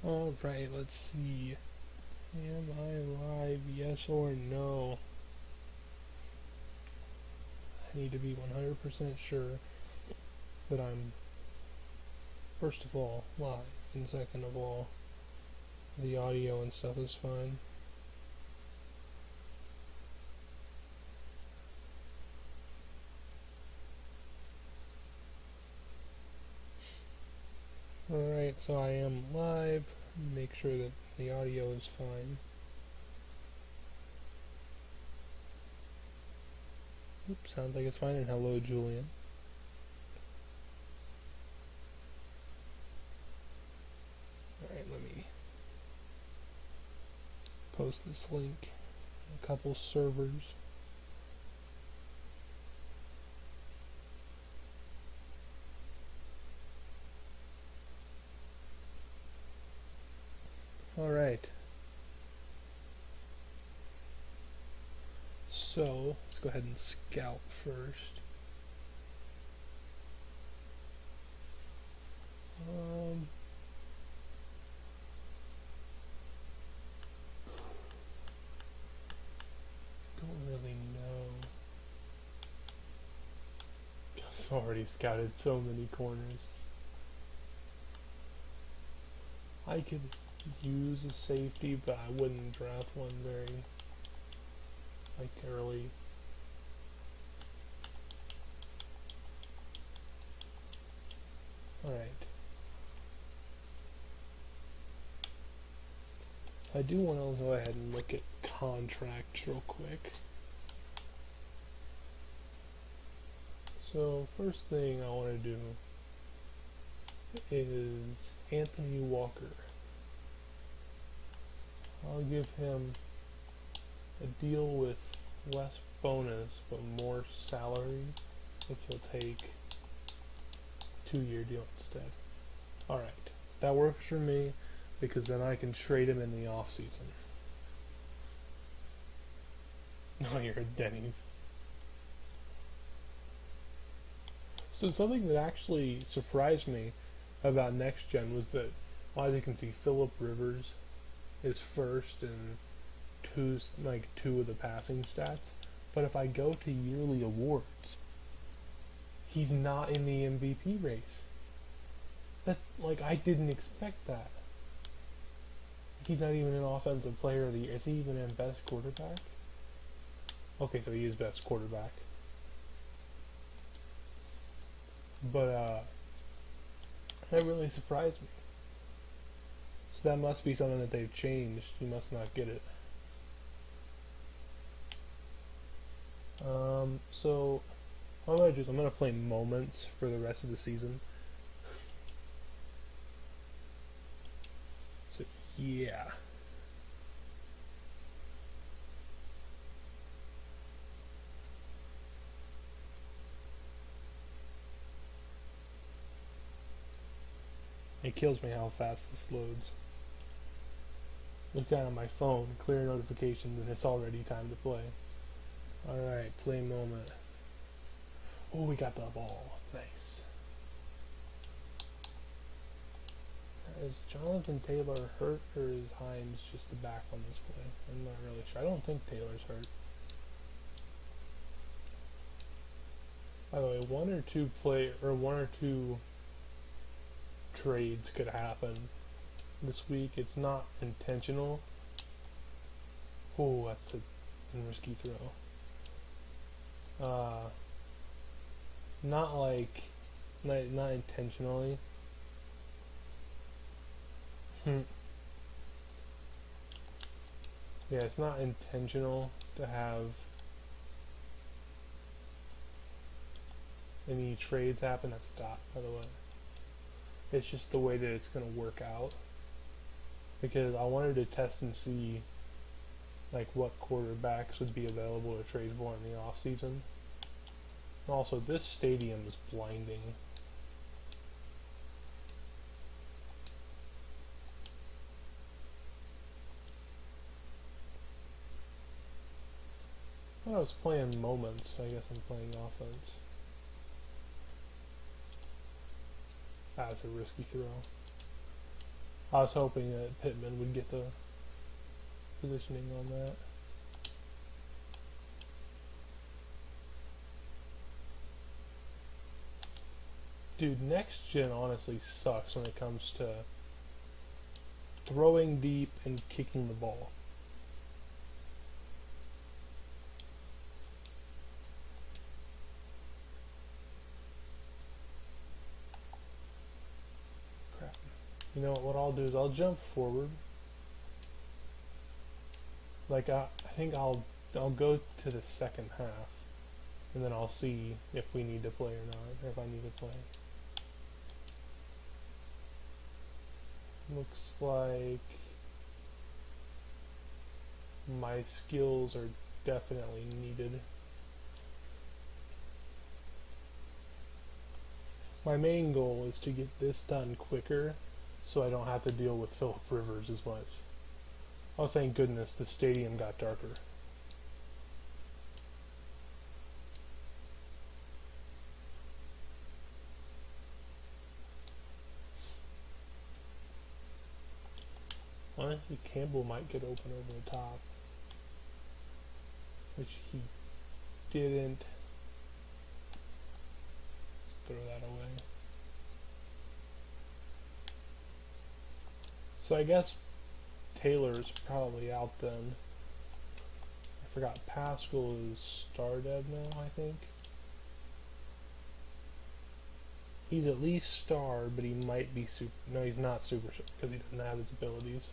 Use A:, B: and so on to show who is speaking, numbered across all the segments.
A: Alright, let's see. Am I live? Yes or no? I need to be 100% sure that I'm, first of all, live, and second of all, the audio and stuff is fine. Alright, so I am live. Make sure that the audio is fine. Oops, sounds like it's fine, and hello, Julian. Alright, let me post this link. A couple servers. Alright. So, let's go ahead and scout first. Don't really know. I've already scouted so many corners. I could use a safety, but I wouldn't draft one very early. Alright. I do want to go ahead and look at contracts real quick. So, first thing I want to do is Anthony Walker. I'll give him a deal with less bonus but more salary if he'll take a 2-year deal instead. Alright, that works for me because then I can trade him in the off season. No, you're a Denny's. So something that actually surprised me about next gen was that, well, as you can see, Phillip Rivers is first in two of the passing stats, but if I go to yearly awards, he's not in the MVP race. That, I didn't expect that. He's not even an offensive player of the year. Is he even in best quarterback? Okay, so he is best quarterback. But that really surprised me. So that must be something that they've changed. You must not get it. So what I'm going to do is I'm going to play moments for the rest of the season. So yeah. It kills me how fast this loads. Look down on my phone, clear notifications, and it's already time to play. Alright, play moment. Oh, we got the ball. Nice. Is Jonathan Taylor hurt, or is Hines just the back on this play? I'm not really sure. I don't think Taylor's hurt. By the way, one or two trades could happen this week. It's not intentional. Oh, that's a risky throw. Not intentionally. Yeah, it's not intentional to have any trades happen. That's a dot, by the way. It's just the way that it's going to work out. Because I wanted to test and see what quarterbacks would be available to trade for in the off season. Also, this stadium is blinding. I thought I was playing moments. I guess I'm playing offense. That's a risky throw. I was hoping that Pittman would get the positioning on that. Dude, next gen honestly sucks when it comes to throwing deep and kicking the ball. Crap. You know what I'll do is I'll jump forward. Like I think I'll go to the second half, and then I'll see if we need to play or not, or if I need to play. Looks like my skills are definitely needed. My main goal is to get this done quicker so I don't have to deal with Phillip Rivers as much. Oh, thank goodness the stadium got darker. Honestly, Campbell might get open over the top, which he didn't. Let's throw that away. So I guess Taylor's probably out then. I forgot Pascal is star dead now, I think. He's at least star, but he might be super. No, he's not super star because he doesn't have his abilities.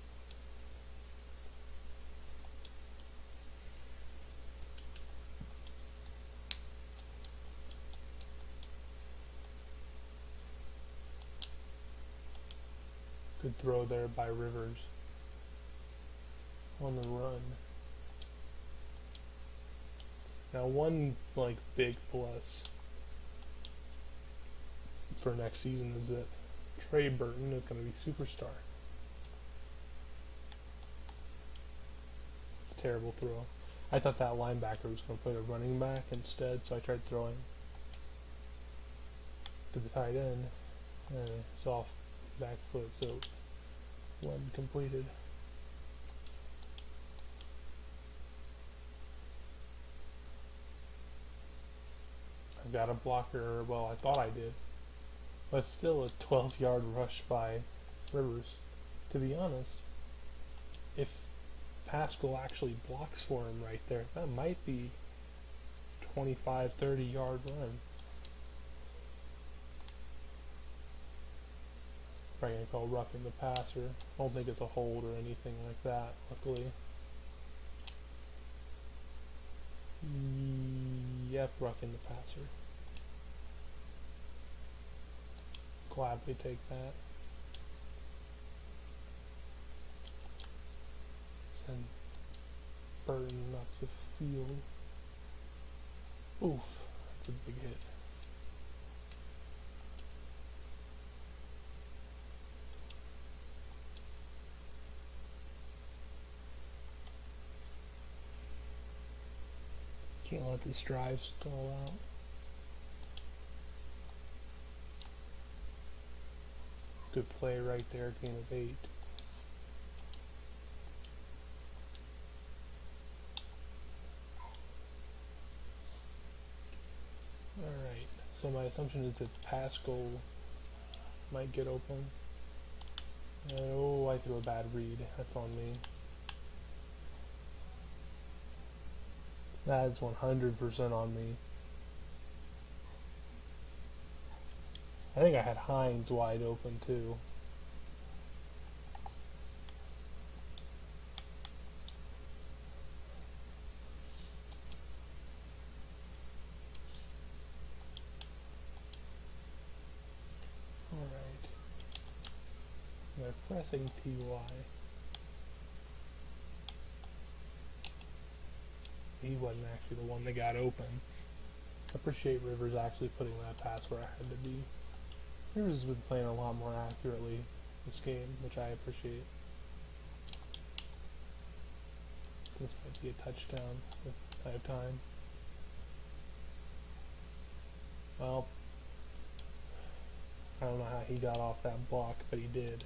A: Good throw there by Rivers on the run. Now one big plus for next season is that Trey Burton is going to be superstar. It's a terrible throw. I thought that linebacker was going to play a running back instead, so I tried throwing to the tight end. It's off back foot, so one completed. I've got a blocker, well, I thought I did, but still a 12-yard rush by Rivers. To be honest, if Pascal actually blocks for him right there, that might be 25, 30-yard run. Probably gonna call roughing the passer. I don't think it's a hold or anything like that, luckily. Yep, roughing the passer. Gladly take that. Send Burton up the field. Oof, that's a big hit. Can't let this drive stall out. Good play right there, gain of 8. Alright, so my assumption is that Pascal might get open. Oh, I threw a bad read. That's on me. That's 100% on me. I think I had Hines wide open too. Alright. They're pressing TY. He wasn't actually the one that got open. I appreciate Rivers actually putting that pass where I had to be. Rivers has been playing a lot more accurately this game, which I appreciate. This might be a touchdown if I have time. Well, I don't know how he got off that block, but he did.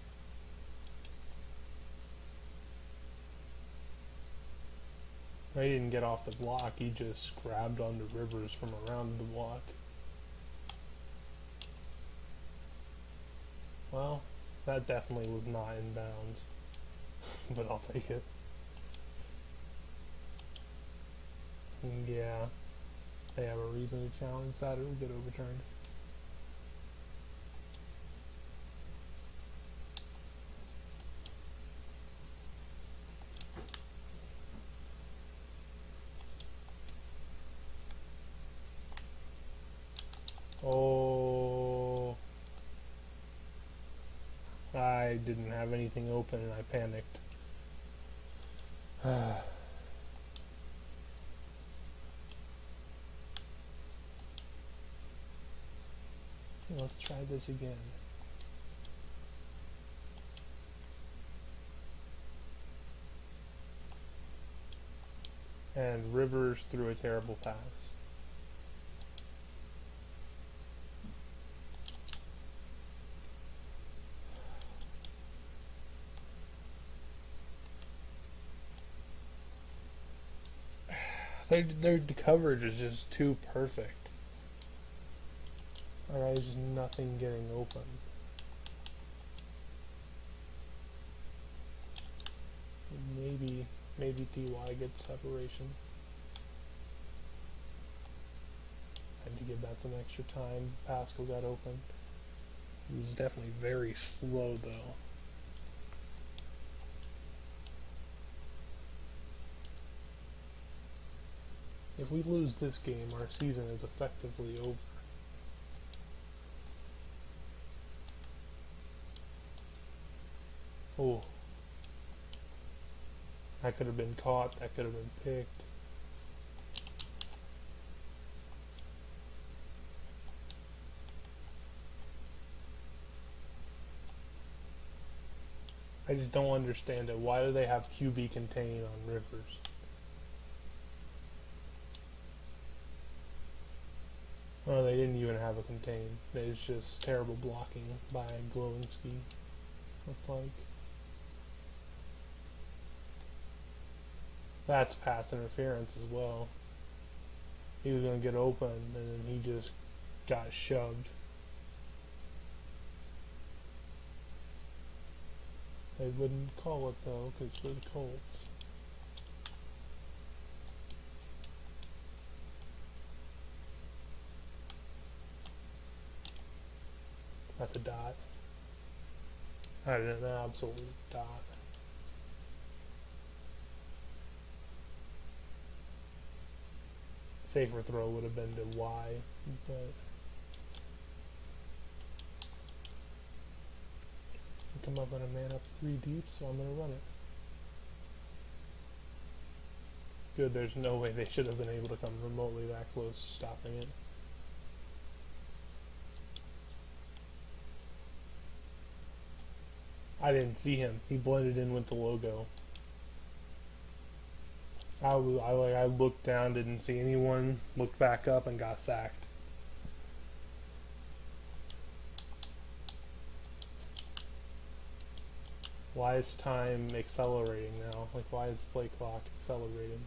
A: He didn't get off the block, he just grabbed onto Rivers from around the block. Well, that definitely was not in bounds, but I'll take it. Yeah, they have a reason to challenge that, it'll get overturned. Oh, I didn't have anything open and I panicked. Let's try this again. And Rivers threw a terrible pass. Their coverage is just too perfect. Alright, there's just nothing getting open. Maybe DY gets separation. Had to give that some extra time. Pascal got open. He was definitely very slow though. If we lose this game, our season is effectively over. Oh. That could have been caught, that could have been picked. I just don't understand it. Why do they have QB contain on Rivers? Oh, they didn't even have a contain. It was just terrible blocking by Glowinski. Looked like. That's pass interference as well. He was going to get open, and then he just got shoved. They wouldn't call it, though, because we're the Colts. That's a dot. I didn't know, absolute dot. Safer throw would have been to Y, but come up on a man up 3 deep, so I'm going to run it. Good, there's no way they should have been able to come remotely that close to stopping it. I didn't see him. He blended in with the logo. I looked down, didn't see anyone, looked back up, and got sacked. Why is time accelerating now? Like, why is the play clock accelerating?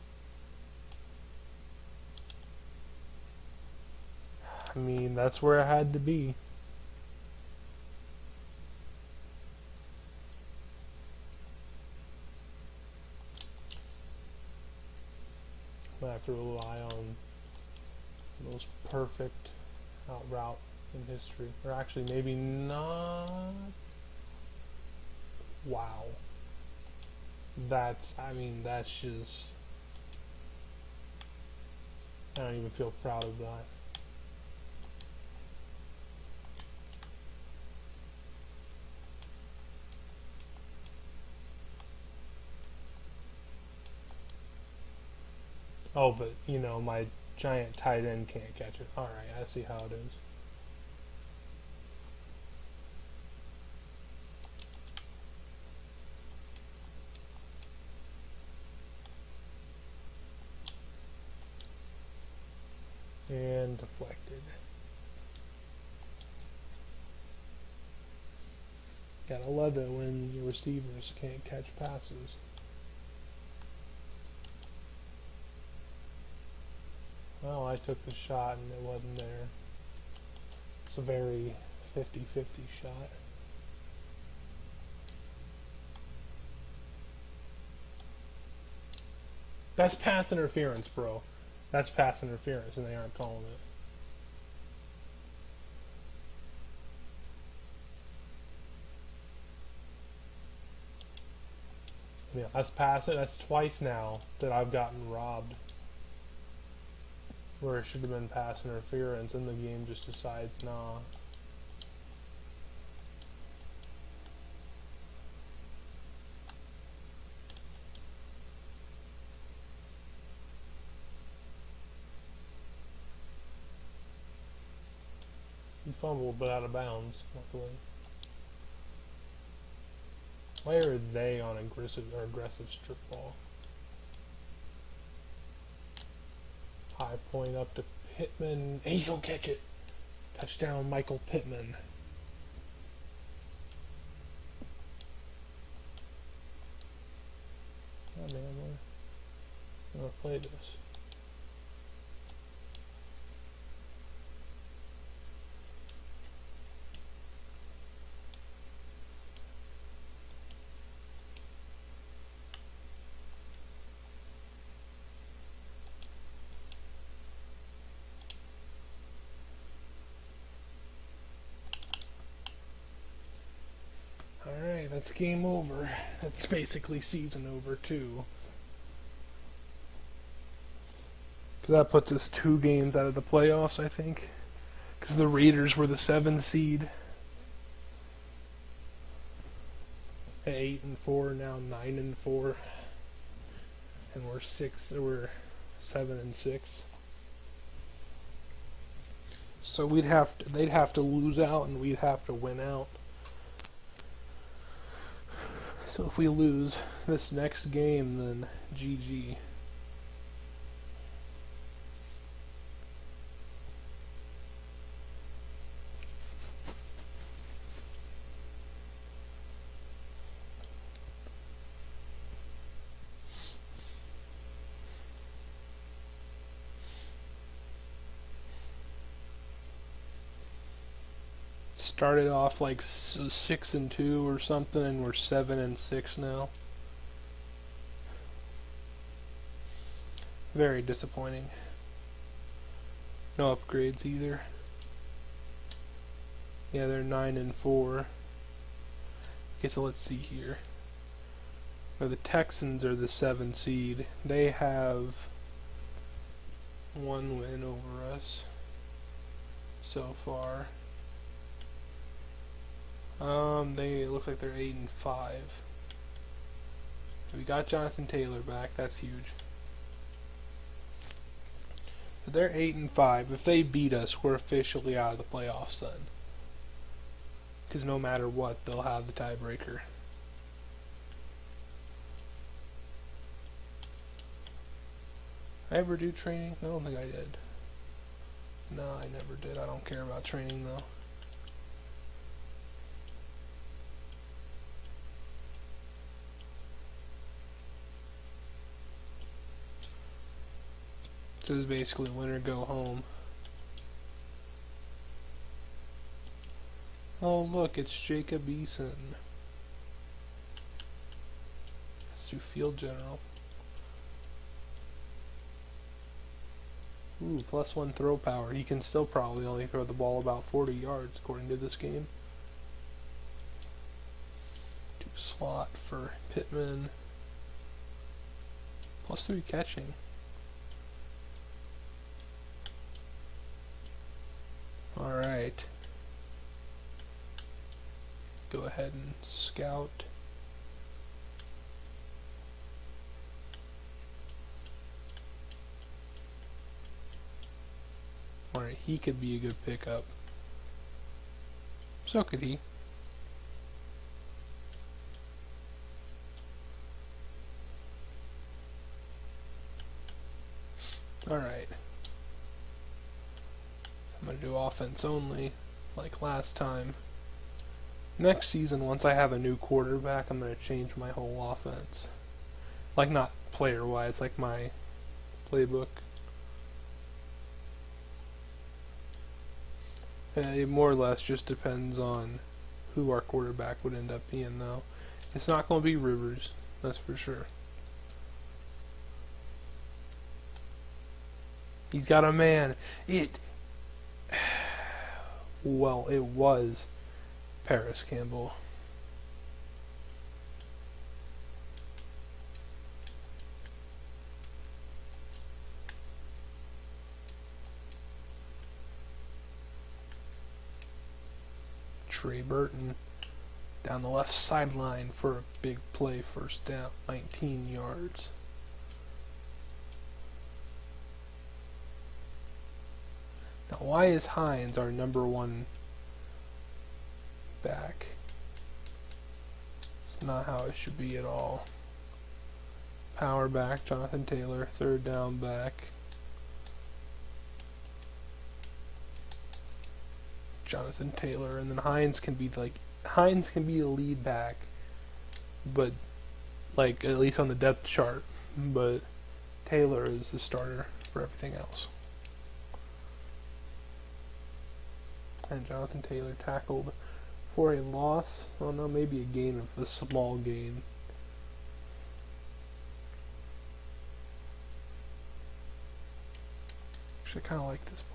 A: I mean, that's where it had to be. I have to rely on the most perfect out route in history. Or actually, maybe not. Wow. That's just... I don't even feel proud of that. Oh, but, you know, my giant tight end can't catch it. Alright, I see how it is. And deflected. Gotta love it when your receivers can't catch passes. Well, I took the shot and it wasn't there. It's a very 50-50 shot. That's pass interference, bro. That's pass interference, and they aren't calling it. Yeah, that's pass it. That's twice now that I've gotten robbed. Where it should have been pass interference, and the game just decides, nah. He fumbled, but out of bounds, luckily. Why are they on aggressive strip ball? High point up to Pittman. And he's gonna catch it. Touchdown, Michael Pittman. Oh man, I'm gonna play this. Alright, that's game over. That's basically season over, too. Because that puts us 2 games out of the playoffs, I think. Because the Raiders were the 7th seed. At 8-4, now 9-4. And we're 7-6. So they'd have to lose out and we'd have to win out. So if we lose this next game, then GG. Started off like 6-2 or something, and we're 7-6 now. Very disappointing. No upgrades either. Yeah, they're 9-4. Okay, so let's see here. The Texans are the 7th seed. They have 1 win over us so far. They look like they're 8-5. We got Jonathan Taylor back. That's huge. So they're 8-5. If they beat us, we're officially out of the playoffs then. Because no matter what, they'll have the tiebreaker. I ever do training? I don't think I did. No, I never did. I don't care about training though. This is basically win or go home. Oh look, it's Jacob Eason. Let's do field general. Ooh, +1 throw power. He can still probably only throw the ball about 40 yards according to this game. Do slot for Pittman. +3 catching. Alright. Go ahead and scout. Alright, he could be a good pickup. So could he. Alright. I'm going to do offense only, like last time. Next season, once I have a new quarterback, I'm going to change my whole offense. Like, not player-wise, like my playbook. It more or less just depends on who our quarterback would end up being, though. It's not going to be Rivers, that's for sure. He's got a man. Well, it was Paris Campbell. Trey Burton down the left sideline for a big play, first down, 19 yards. Now, why is Hines our number one back? It's not how it should be at all. Power back, Jonathan Taylor, third down back. Jonathan Taylor, and then Hines can be a lead back, but like at least on the depth chart, but Taylor is the starter for everything else. And Jonathan Taylor tackled for a loss. Oh no, maybe a gain of a small gain. Actually, I kind of like this play.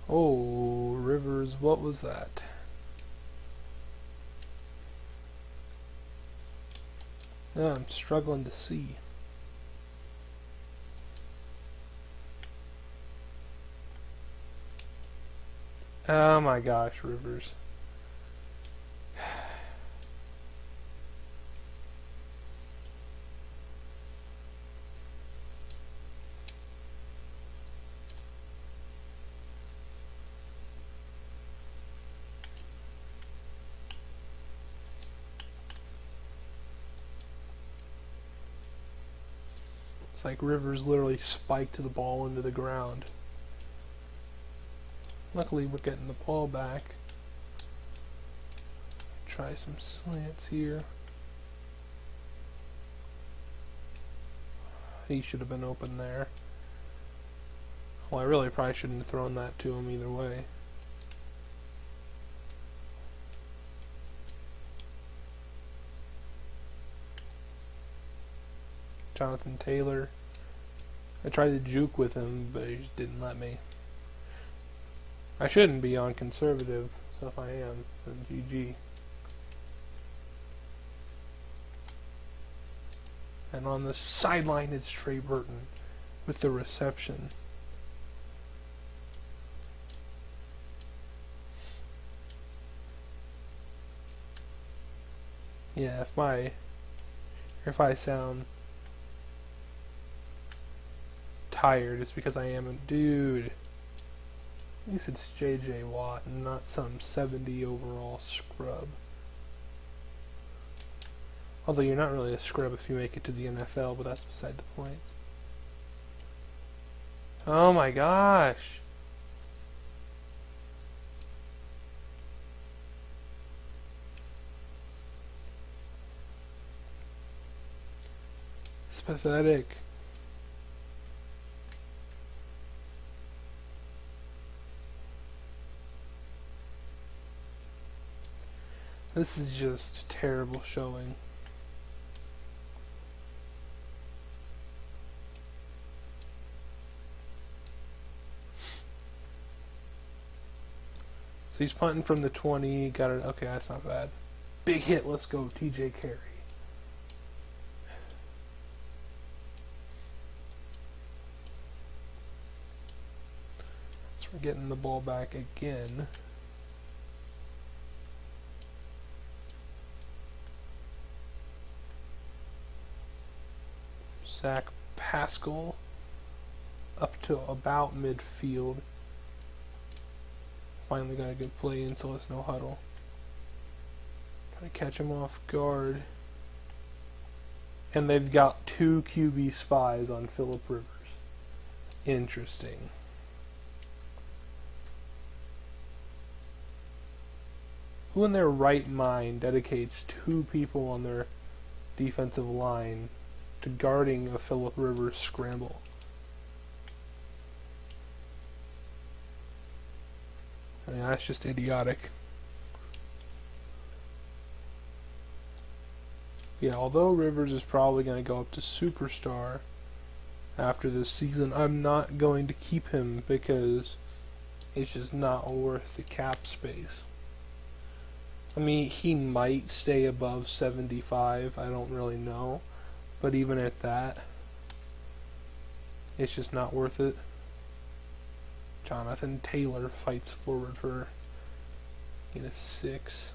A: Oh, Rivers, what was that? Yeah, I'm struggling to see. Oh my gosh, Rivers. It's like Rivers literally spiked the ball into the ground. Luckily, we're getting the ball back. Try some slants here. He should have been open there. Well, I really probably shouldn't have thrown that to him either way. Jonathan Taylor. I tried to juke with him, but he just didn't let me. I shouldn't be on conservative, so if I am, then GG. And on the sideline, it's Trey Burton with the reception. Yeah, if I sound tired, it's because I am a dude. At least it's J.J. Watt and not some 70 overall scrub. Although you're not really a scrub if you make it to the NFL, but that's beside the point. Oh my gosh! It's pathetic. This is just a terrible showing. So he's punting from the 20, got it. Okay, that's not bad. Big hit, let's go, TJ Carey. So we're getting the ball back again. Zach Pascal up to about midfield. Finally got a good play in, so it's no huddle. Try to catch him off guard. And they've got 2 QB spies on Phillip Rivers. Interesting. Who in their right mind dedicates 2 people on their defensive line to guarding a Phillip Rivers scramble? Yeah, that's just idiotic. Yeah, although Rivers is probably going to go up to superstar after this season, I'm not going to keep him because it's just not worth the cap space. I mean, he might stay above 75, I don't really know. But even at that, it's just not worth it. Jonathan Taylor fights forward for a 6.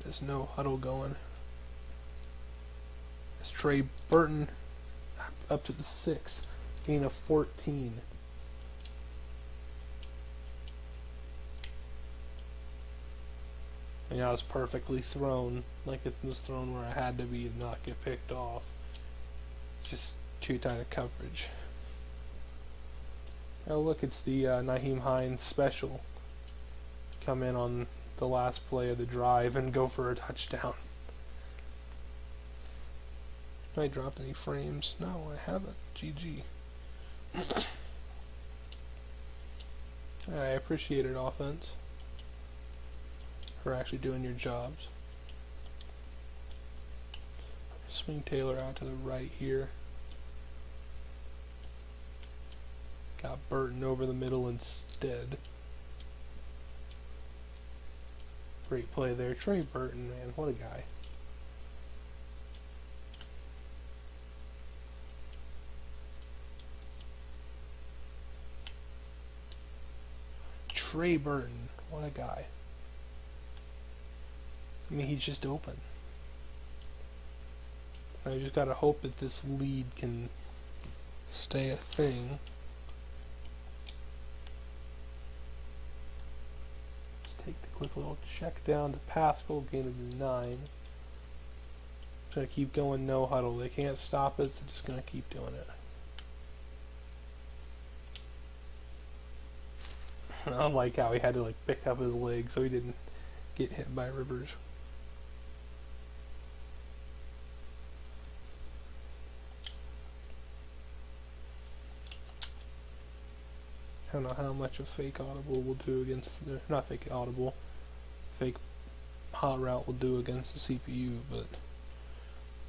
A: There's no huddle going. It's Trey Burton up to the 6, getting a 14. And that was perfectly thrown, like it was thrown where I had to be and not get picked off. Just too tight of coverage. Oh look, it's the Nyheim Hines special. Come in on the last play of the drive and go for a touchdown. Have I dropped any frames? No, I haven't. GG. I appreciate it, offense, for actually doing your jobs. Swing Taylor out to the right here. Got Burton over the middle instead. Great play there. Trey Burton, man, what a guy. Trey Burton, what a guy. I mean, he's just open. I just gotta hope that this lead can stay a thing. Let's take the quick little check down to Pascal, gain of 9. Just gonna keep going, no huddle. They can't stop it, so just gonna keep doing it. I don't like how he had to pick up his leg so he didn't get hit by Rivers. I don't know how much a fake audible will do against not fake audible, fake hot route will do against the CPU, but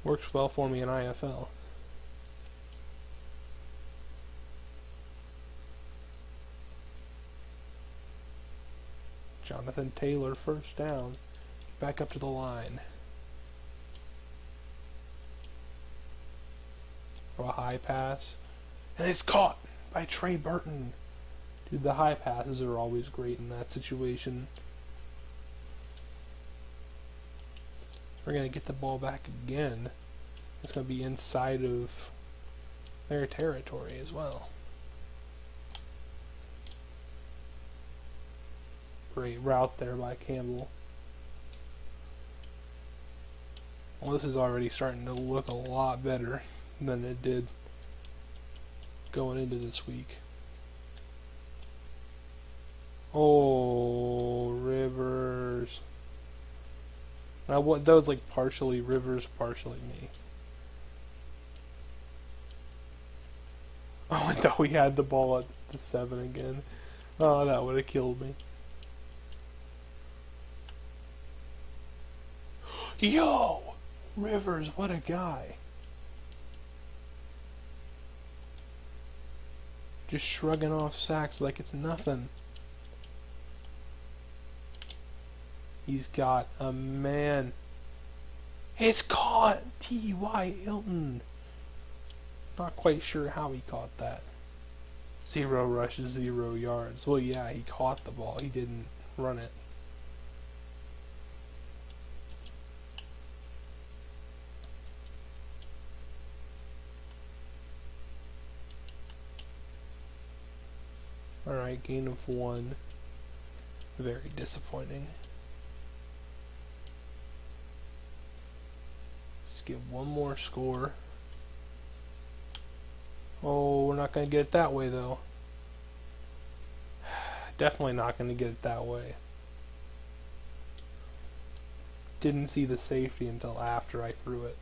A: works well for me in IFL. Jonathan Taylor, first down. Back up to the line. Or a high pass. And it's caught by Trey Burton. Dude, the high passes are always great in that situation. We're going to get the ball back again. It's going to be inside of their territory as well. Great route there by Campbell. Well, this is already starting to look a lot better than it did going into this week. Oh, Rivers. Now, what? That was partially Rivers, partially me. Oh, I thought we had the ball at the 7 again. Oh, that would have killed me. Yo! Rivers, what a guy. Just shrugging off sacks like it's nothing. He's got a man. It's caught! T.Y. Hilton. Not quite sure how he caught that. 0 rushes, 0 yards. Well, yeah, he caught the ball. He didn't run it. Alright, gain of 1. Very disappointing. Let's get one more score. Oh, we're not going to get it that way, though. Definitely not going to get it that way. Didn't see the safety until after I threw it.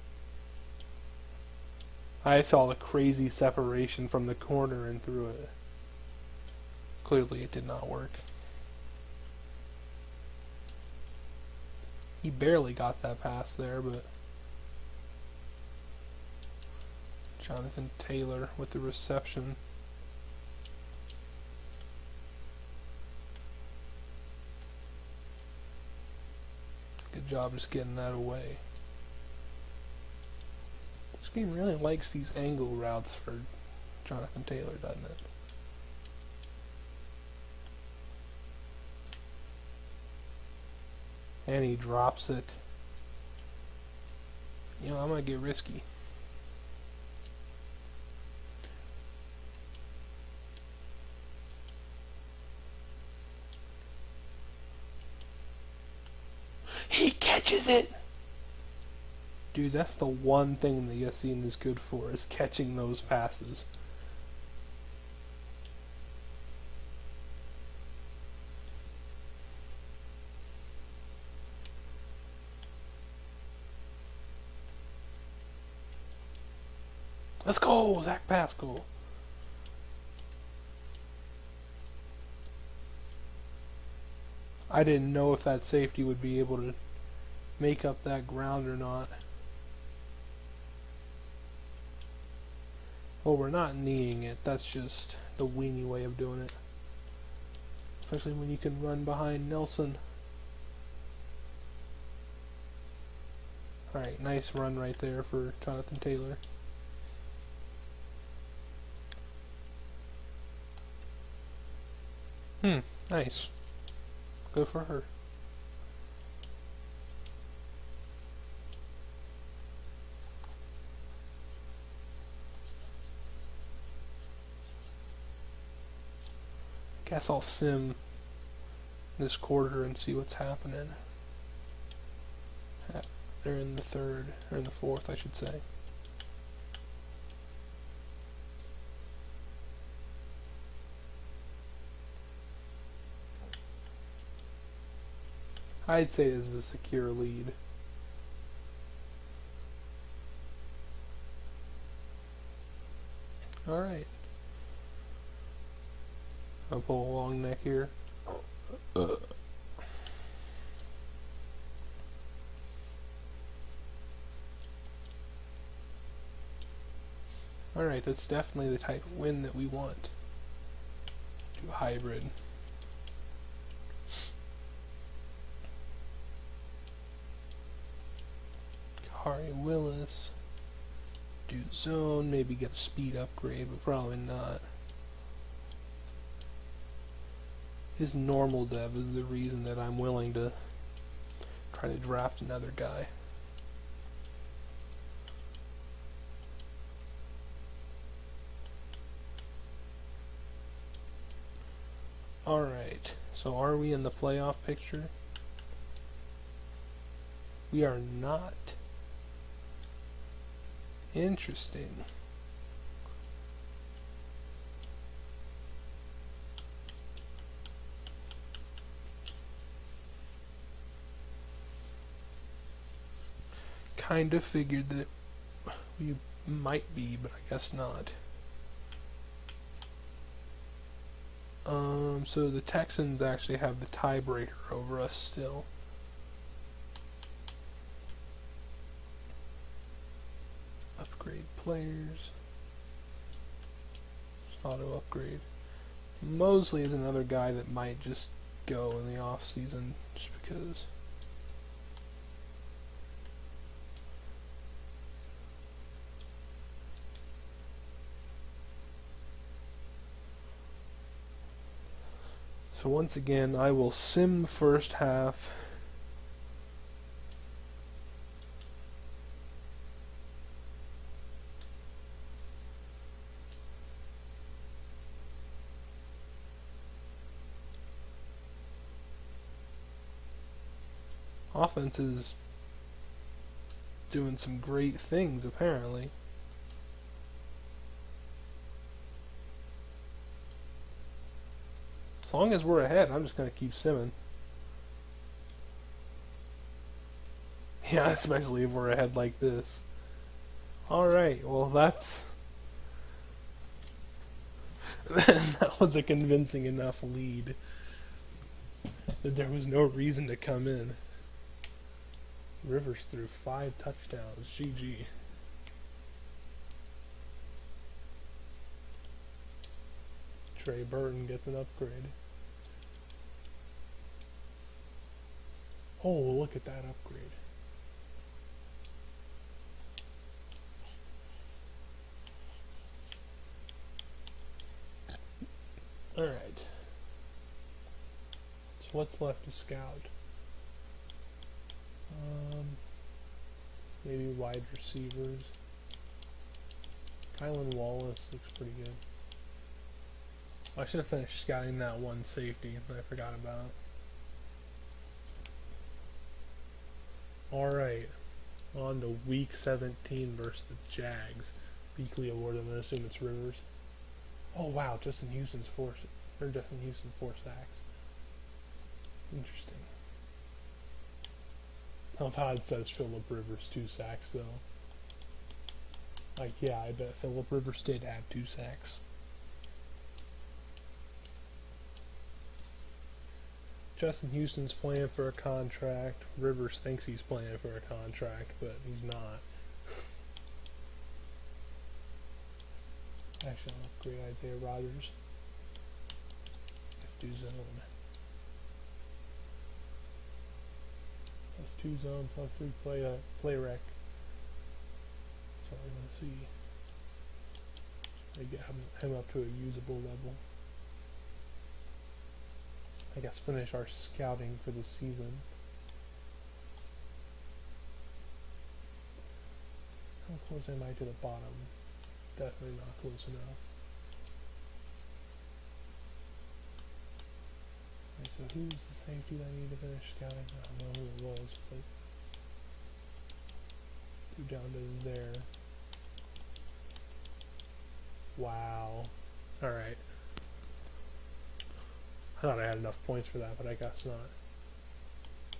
A: I saw the crazy separation from the corner and threw it. clearly it did not work. He barely got that pass there, but Jonathan Taylor with the reception. Good job just getting that away. This game really likes these angle routes for Jonathan Taylor, doesn't it? And he drops it. You know, I might get risky. He catches it! Dude, that's the one thing that Yassine is good for, is catching those passes. Let's go, Zach Pascal. I didn't know if that safety would be able to make up that ground or not. Well, we're not kneeing it. That's just the weenie way of doing it. Especially when you can run behind Nelson. Alright, nice run right there for Jonathan Taylor. Nice. Go for her. Guess I'll sim this quarter and see what's happening. They're in the third, or in the fourth, I should say. I'd say this is a secure lead. Alright. I'll pull a long neck here. Alright, that's definitely the type of win that we want. Do a hybrid. Kari Willis. Do zone, maybe get a speed upgrade, but probably not. His normal dev is the reason that I'm willing to try to draft another guy. Alright, so are we in the playoff picture? We are not. Interesting. Kind of figured that we might be, but I guess not. So the Texans actually have the tiebreaker over us still. Upgrade players. Auto upgrade. Mosley is another guy that might just go in the off season just because. So once again, I will sim the first half. Offense is doing some great things, apparently. As long as we're ahead, I'm just going to keep simming. Yeah, especially if we're ahead like this. Alright, well that's That was a convincing enough lead that there was no reason to come in. Rivers threw 5 touchdowns. GG. Trey Burton gets an upgrade. Oh, look at that upgrade. Alright. So what's left to scout? Maybe wide receivers. Kylan Wallace looks pretty good. I should have finished scouting that one safety that I forgot about. Alright. On to week 17 versus the Jags. Weekly award, I'm going to assume it's Rivers. Oh wow, Justin Houston 4 sacks. Interesting. I love how it says Phillip Rivers 2 sacks though. Like yeah, I bet Phillip Rivers did have 2 sacks. Justin Houston's playing for a contract. Rivers thinks he's playing for a contract, but he's not. Actually, I'll upgrade Isaiah Rodgers. Let's do zone. Plus 2 zone, plus 3 play rec. So we're going to see. I get him up to a usable level. I guess finish our scouting for the season. How close am I to the bottom? Definitely not close enough. Alright, so who's the safety that I need to finish scouting? I don't know who it was, but go down to there. Wow. Alright. I thought I had enough points for that, but I guess not.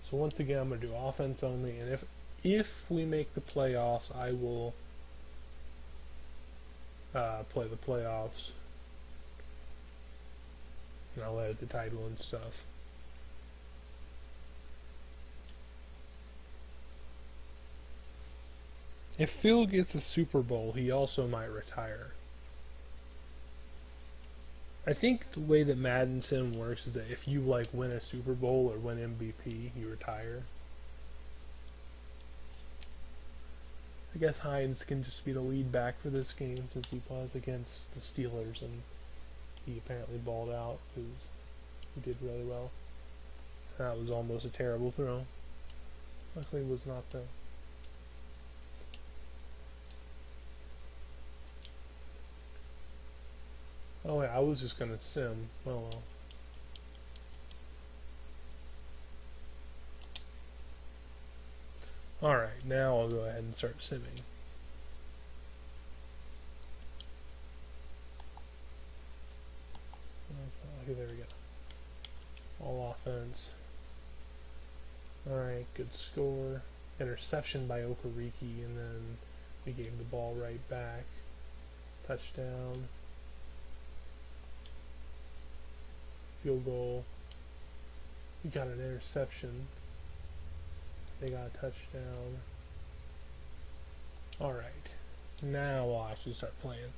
A: So once again, I'm going to do offense only, and if we make the playoffs, I will play the playoffs. And I'll edit the title and stuff. If Phil gets a Super Bowl, he also might retire. I think the way that Madden Sim works is that if you win a Super Bowl or win MVP, you retire. I guess Hines can just be the lead back for this game since he was against the Steelers and he apparently balled out because he did really well. That was almost a terrible throw. Luckily it was not though. Oh wait, I was just gonna sim. Oh well. Alright, now I'll go ahead and start simming. Okay, there we go. All offense. Alright, good score. Interception by Okereke, and then we gave the ball right back. Touchdown. Field goal. We got an interception. They got a touchdown. Alright. Now I'll actually start playing.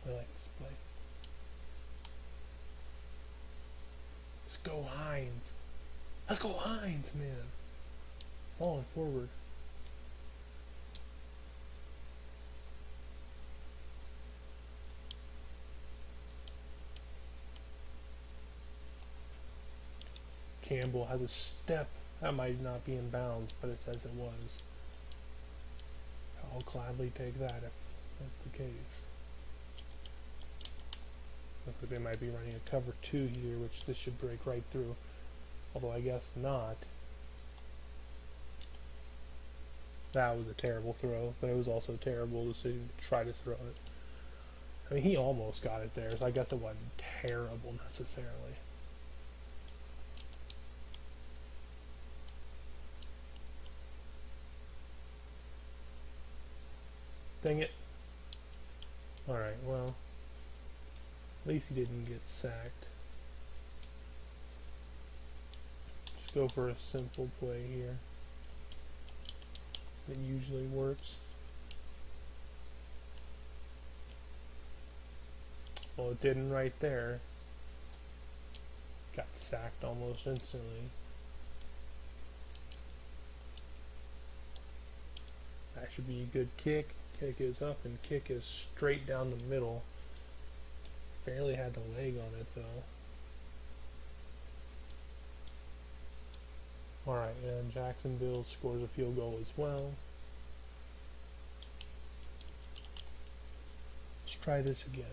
A: I like this play. Let's go Hines. Let's go Hines, man. Falling forward. Campbell has a step that might not be in bounds, but it says it was. I'll gladly take that if that's the case. Looks like they might be running a cover 2 here, which this should break right through. Although I guess not. That was a terrible throw, but it was also a terrible decision to try to throw it. I mean, he almost got it there, so I guess it wasn't terrible necessarily. Dang it. Alright, well, at least he didn't get sacked. Just go for a simple play here. It usually works. Well, it didn't right there. Got sacked almost instantly. That should be a good kick. Kick is up and kick is straight down the middle. Barely had the leg on it though. Alright, and Jacksonville scores a field goal as well. Let's try this again.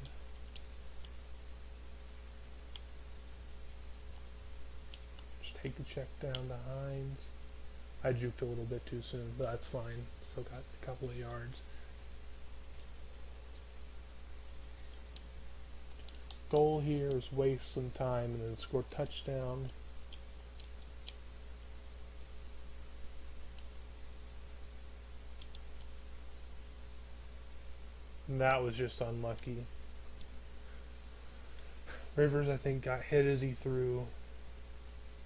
A: Just take the check down to Hines. I juked a little bit too soon, but that's fine. Still got a couple of yards. Goal here is waste some time and then score touchdown. And that was just unlucky. Rivers, I think, got hit as he threw.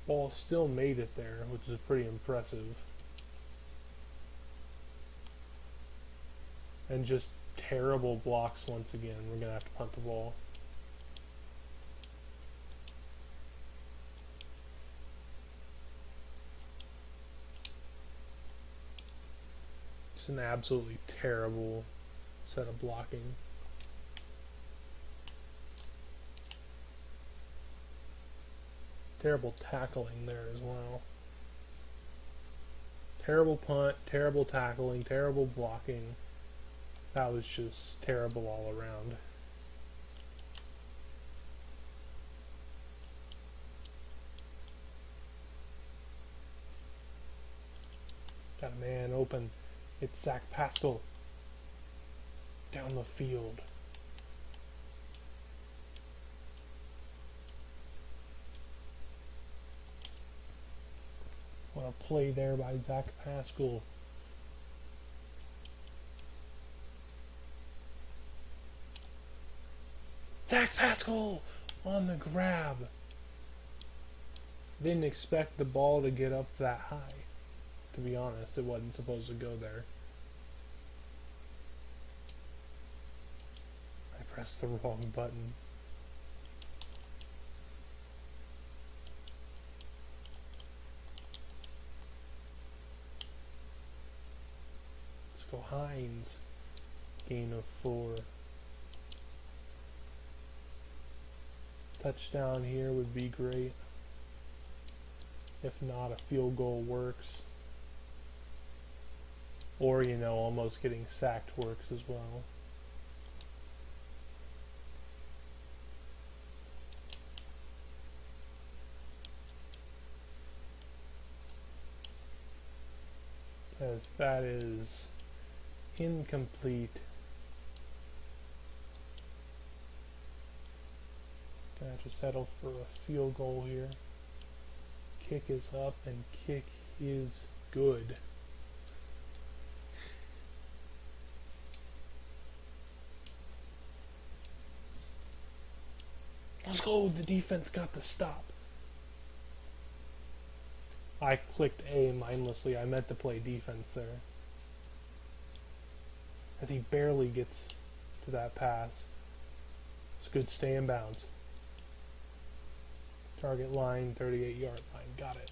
A: Ball still made it there, which is pretty impressive. And just terrible blocks once again. We're going to have to punt the ball. Just an absolutely terrible set of blocking. Terrible tackling there as well. Terrible punt, terrible tackling, terrible blocking. That was just terrible all around. Got a man open. It's Zach Pascal. Down the field. What a play there by Zach Pascal. Zach Pascal on the grab. Didn't expect the ball to get up that high. To be honest, it wasn't supposed to go there. I pressed the wrong button. Let's go Hines. Gain of 4. Touchdown here would be great. If not, a field goal works. Or, you know, almost getting sacked works as well. As that is incomplete. Gonna have to settle for a field goal here. Kick is up and kick is good. Let's go, the defense got the stop. I clicked A mindlessly, I meant to play defense there. As he barely gets to that pass. It's good, stay in bounds. Target line, 38-yard line, got it.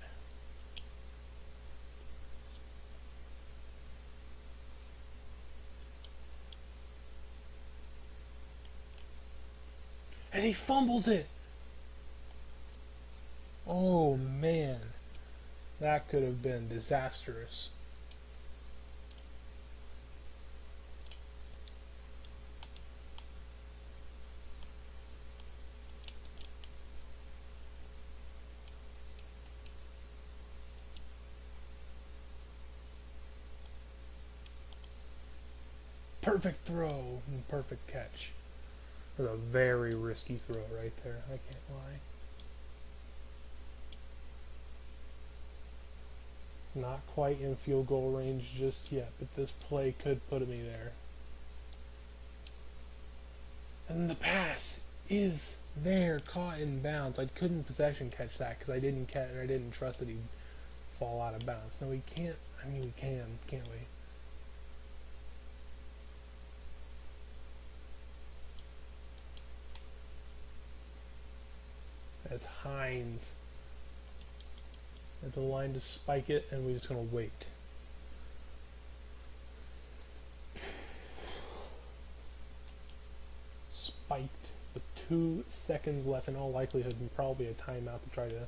A: As he fumbles it. Oh man, that could have been disastrous. Perfect throw and perfect catch. It was a very risky throw right there, I can't lie. Not quite in field goal range just yet, but this play could put me there. And the pass is there, caught in bounds. I couldn't possession catch that because I didn't catch, and I didn't trust that he'd fall out of bounds. No, we can't. I mean, we can, can't we? As Hines at the line to spike it, and we're just gonna wait. Spiked with 2 seconds left, in all likelihood, and probably a timeout to try to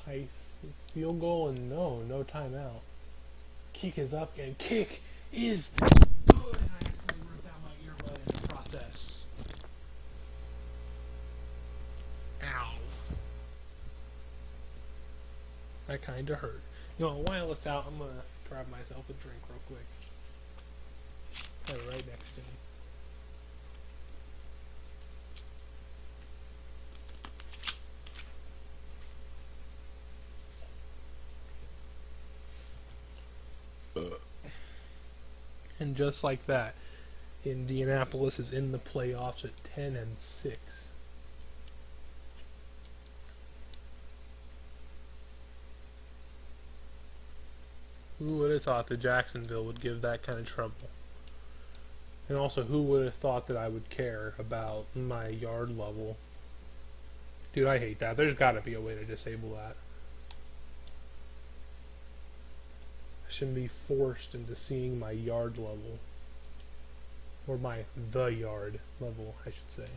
A: ice field goal, and no timeout. Kick is up, and kick is good, and I accidentally ripped out my earbud in the process. Ow. That kinda hurt. You know, while it's out, I'm gonna grab myself a drink real quick. Have it right next to me. And just like that, Indianapolis is in the playoffs at 10-6. Who would have thought that Jacksonville would give that kind of trouble? And also, who would have thought that I would care about my yard level? Dude, I hate that. There's got to be a way to disable that. I shouldn't be forced into seeing my yard level. Or the yard level, I should say.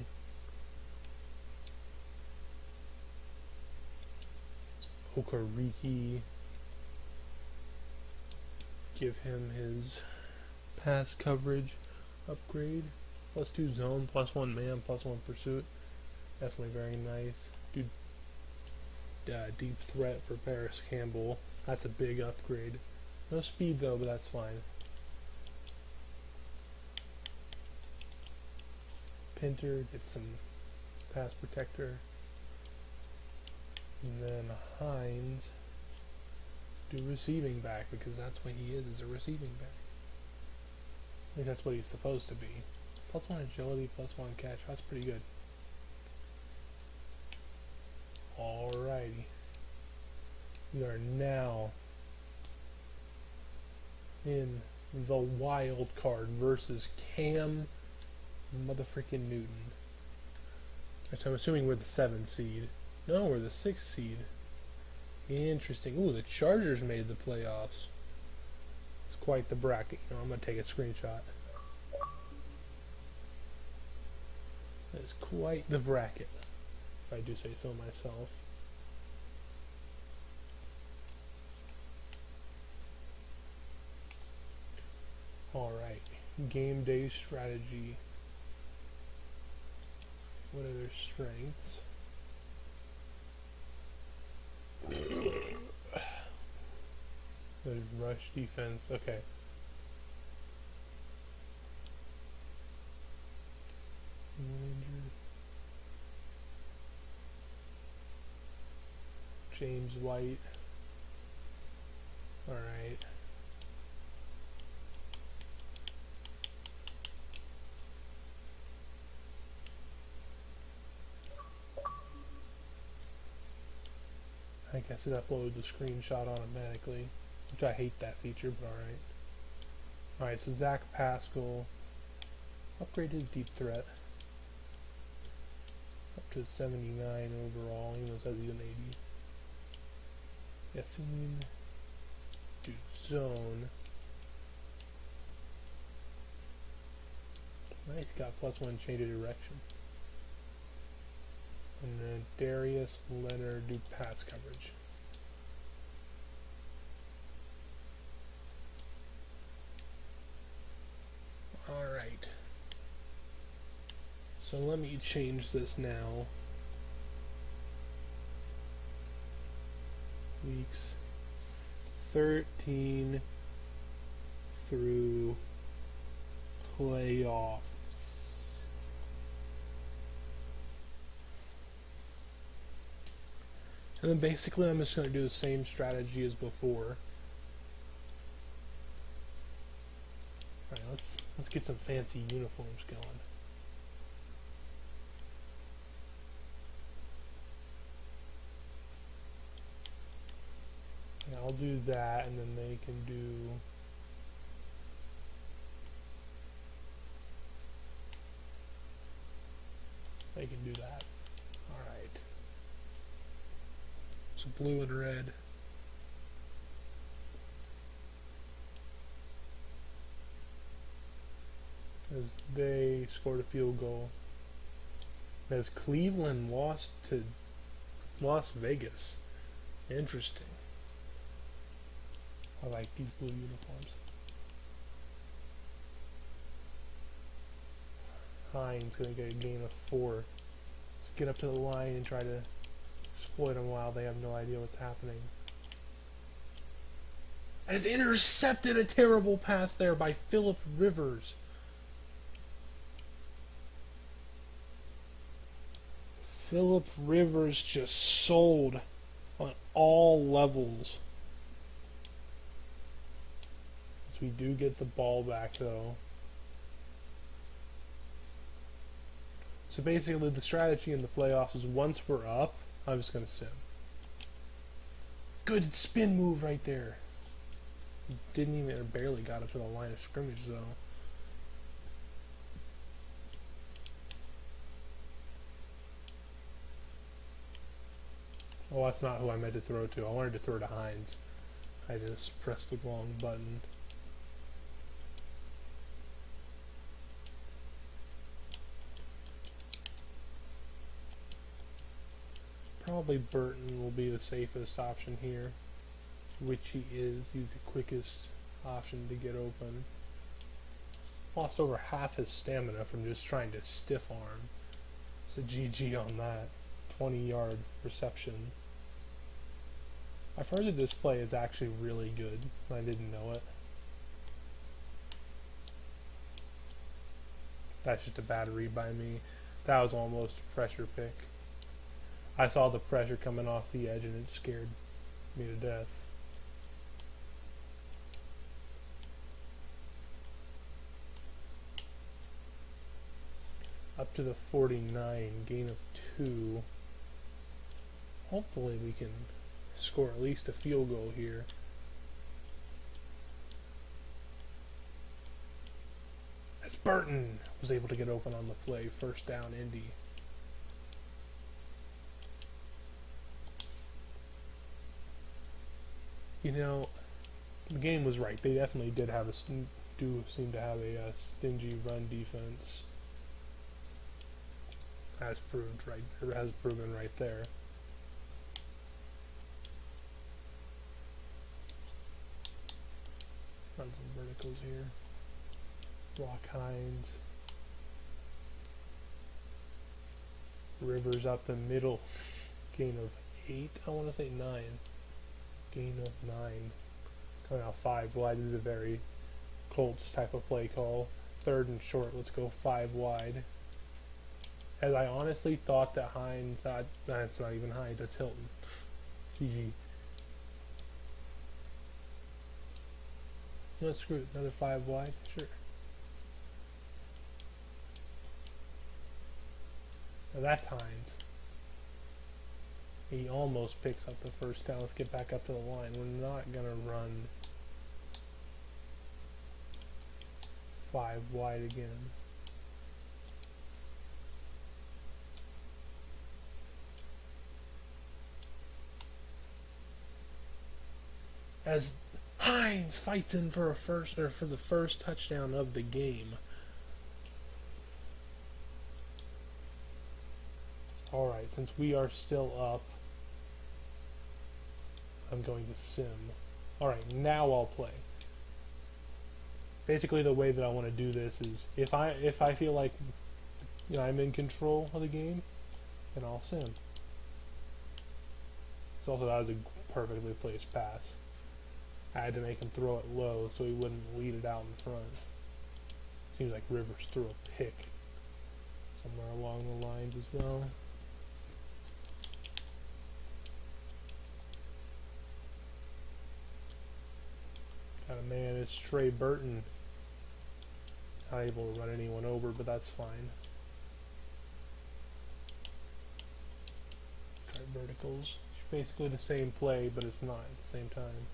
A: Okariki. Give him his pass coverage upgrade. +2 zone, +1 man, +1 pursuit. Definitely very nice. Dude, deep threat for Paris Campbell. That's a big upgrade. No speed though, but that's fine. Pinter gets some pass protector. And then Hines do receiving back, because that's what he is a receiving back. I think that's what he's supposed to be. +1 agility, +1 catch. That's pretty good. Alrighty. We are now in the wild card versus Cam motherfucking Newton. So I'm assuming we're the 7th seed. No, we're the 6th seed. Interesting. Ooh, the Chargers made the playoffs. It's quite the bracket. You know, I'm going to take a screenshot. That's quite the bracket, if I do say so myself. Alright. Game day strategy. What are their strengths? There's rush defense. Okay. James White. Alright. I guess it uploaded the screenshot automatically, which I hate that feature, but alright. Alright, so Zach Pascal, upgrade his deep threat up to 79 overall, even though it says he's an 80. Yassine, dude, zone. Nice, got +1 change of direction. And then Darius Leonard do pass coverage. Alright. So let me change this now. Weeks 13 through playoffs. And then basically I'm just going to do the same strategy as before. Alright, let's get some fancy uniforms going. And I'll do that, and then they can do. They can do that. All right. So blue and red. As they scored a field goal. As Cleveland lost to Las Vegas. Interesting. I like these blue uniforms. Hines going to get a gain of 4. Let's get up to the line and try to exploit them while they have no idea what's happening. Has intercepted a terrible pass there by Phillip Rivers. Phillip Rivers just sold on all levels. As we do get the ball back though. So basically the strategy in the playoffs is once we're up, I'm just going to sim. Good spin move right there. Didn't even, barely got up to the line of scrimmage though. Oh, that's not who I meant to throw to. I wanted to throw to Hines. I just pressed the wrong button. Probably Burton will be the safest option here, which he is. He's the quickest option to get open. Lost over half his stamina from just trying to stiff arm. So GG on that. 20-yard reception. I've heard that this play is actually really good. I didn't know it. That's just a bad read by me. That was almost a pressure pick. I saw the pressure coming off the edge and it scared me to death. Up to the 49, gain of 2. Hopefully we can score at least a field goal here. As Burton was able to get open on the play. First down, Indy. You know, the game was right. They definitely did have do seem to have a stingy run defense. Has proven right there. Run some verticals here. Block Hines. Rivers up the middle. Gain of 8. I want to say 9. Gain of 9. Coming out 5 wide. This is a very Colts type of play call. 3rd and short. Let's go 5 wide. As I honestly thought that Hines, that's not even Hines, that's Hilton. GG. You know, screw it. Another 5 wide? Sure. Now that's Hines. He almost picks up the first down. Let's get back up to the line. We're not going to run 5 wide again. As Hines fights in for the first touchdown of the game. Alright, since we are still up, I'm going to sim. Alright, now I'll play. Basically the way that I want to do this is if I feel like I'm in control of the game, then I'll sim. It's also that was a perfectly placed pass. I had to make him throw it low so he wouldn't lead it out in front. Seems like Rivers threw a pick somewhere along the lines as well. Got a man, it's Trey Burton. Not able to run anyone over, but that's fine. Try verticals. It's basically the same play, but it's not at the same time.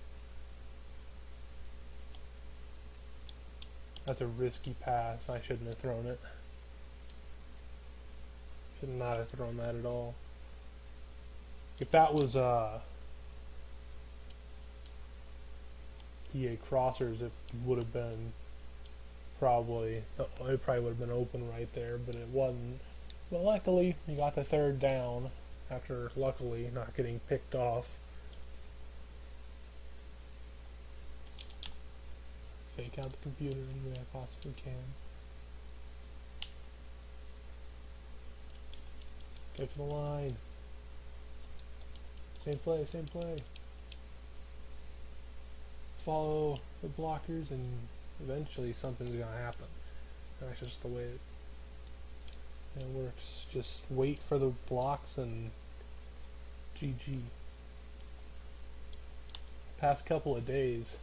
A: That's a risky pass. I shouldn't have thrown it. Should not have thrown that at all. If that was PA crossers, it would have been it probably would have been open right there, but it wasn't. But luckily, we got the third down after luckily not getting picked off. Fake out the computer any way I possibly can. Go to the line. Same play, same play. Follow the blockers and eventually something's going to happen. That's just the way it works. Just wait for the blocks and GG. Past couple of days,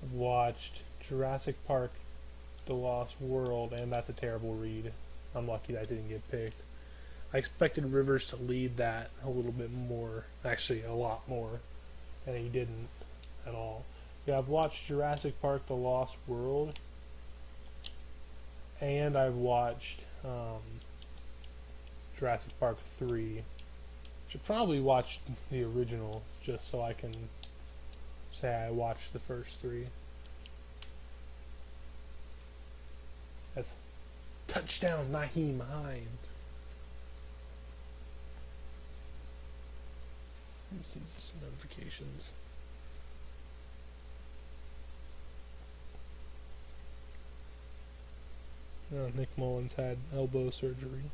A: I've watched Jurassic Park, The Lost World, and that's a terrible read. I'm lucky that didn't get picked. I expected Rivers to lead that a little bit more, actually a lot more, and he didn't at all. Yeah, I've watched Jurassic Park, The Lost World, and I've watched Jurassic Park 3. Should probably watch the original just so I can say I watched the first 3. That's touchdown, Nyheim Hines. Let me see some notifications. Nick Mullins had elbow surgery.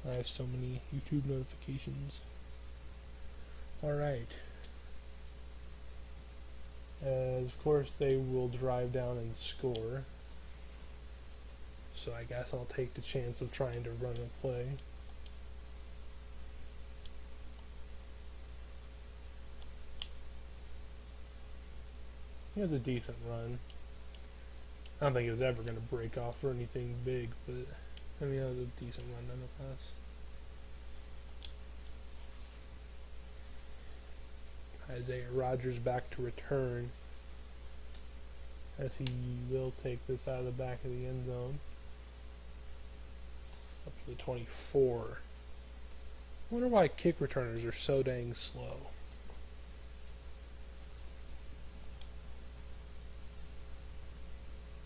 A: I have so many YouTube notifications. Alright. As of course they will drive down and score. So I guess I'll take the chance of trying to run a play. He has a decent run. I don't think it was ever going to break off for anything big, but I mean, that was a decent run nonetheless. Isaiah Rodgers back to return, as he will take this out of the back of the end zone. Up to the 24. I wonder why kick returners are so dang slow.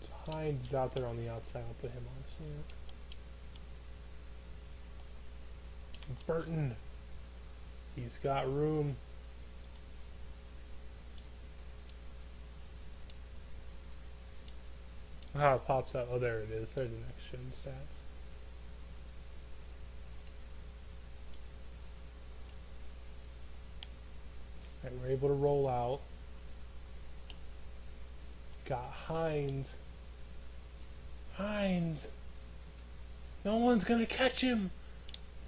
A: So Hines is out there on the outside. I'll put him on the slant. Burton. He's got room. Ah, it pops out. Oh, there it is. There's the next gen stats. Alright, we're able to roll out. Got Hines. Hines! No one's gonna catch him!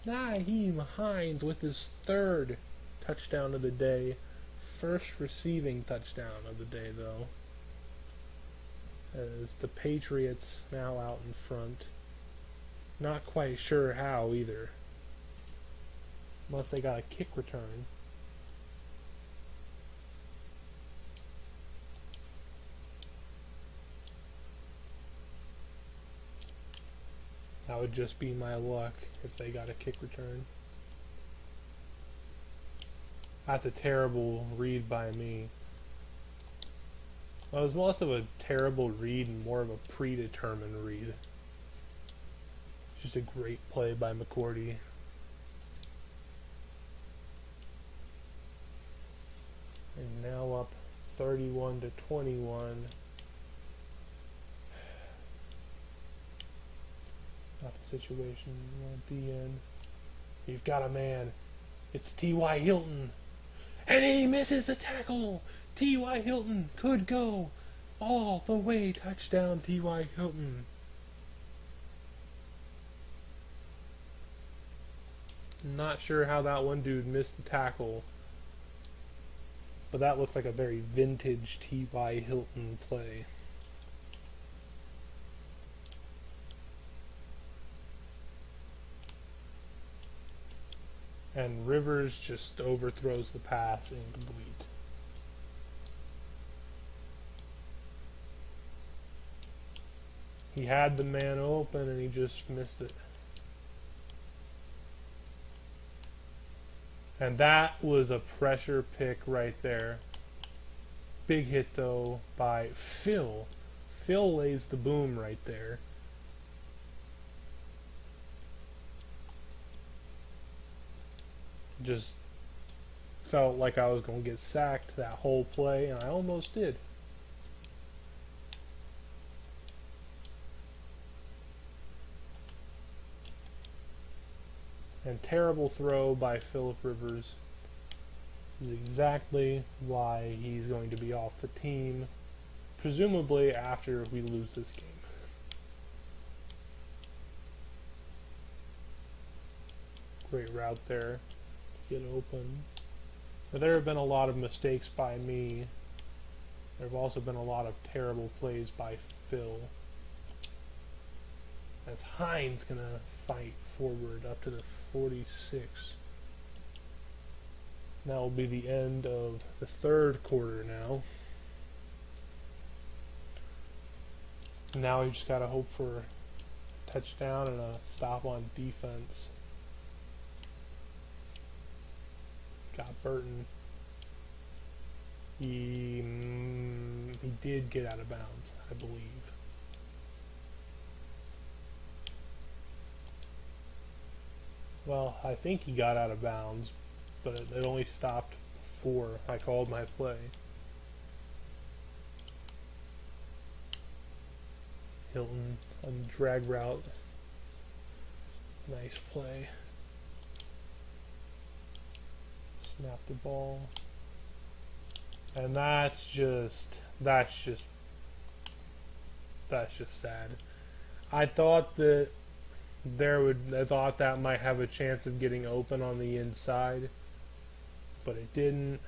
A: Nyheim Hines with his third touchdown of the day. First receiving touchdown of the day, though. As the Patriots now out in front. Not quite sure how either. Unless they got a kick return. That would just be my luck if they got a kick return. That's a terrible read by me. Well, it was less of a terrible read and more of a predetermined read. Just a great play by McCourty. And now up 31-21. Not the situation you want to be in. You've got a man. It's T.Y. Hilton. And he misses the tackle. T.Y. Hilton could go all the way. Touchdown, T.Y. Hilton. Not sure how that one dude missed the tackle. But that looks like a very vintage T.Y. Hilton play. And Rivers just overthrows the pass, incomplete. He had the man open and he just missed it. And that was a pressure pick right there. Big hit though by Phil. Phil lays the boom right there. Just felt like I was going to get sacked that whole play, and I almost did. And terrible throw by Phillip Rivers is exactly why he's going to be off the team, presumably after we lose this game. Great route there. Get open. Now, there have been a lot of mistakes by me. There have also been a lot of terrible plays by Phil. As Hines gonna fight forward up to the 46. That will be the end of the third quarter now. Now we just gotta hope for a touchdown and a stop on defense. Got Burton. He did get out of bounds, I believe. Well, I think he got out of bounds, but it only stopped before I called my play. Hilton on drag route. Nice play. Snap the ball. And that's just sad. I thought that I thought that might have a chance of getting open on the inside, but it didn't.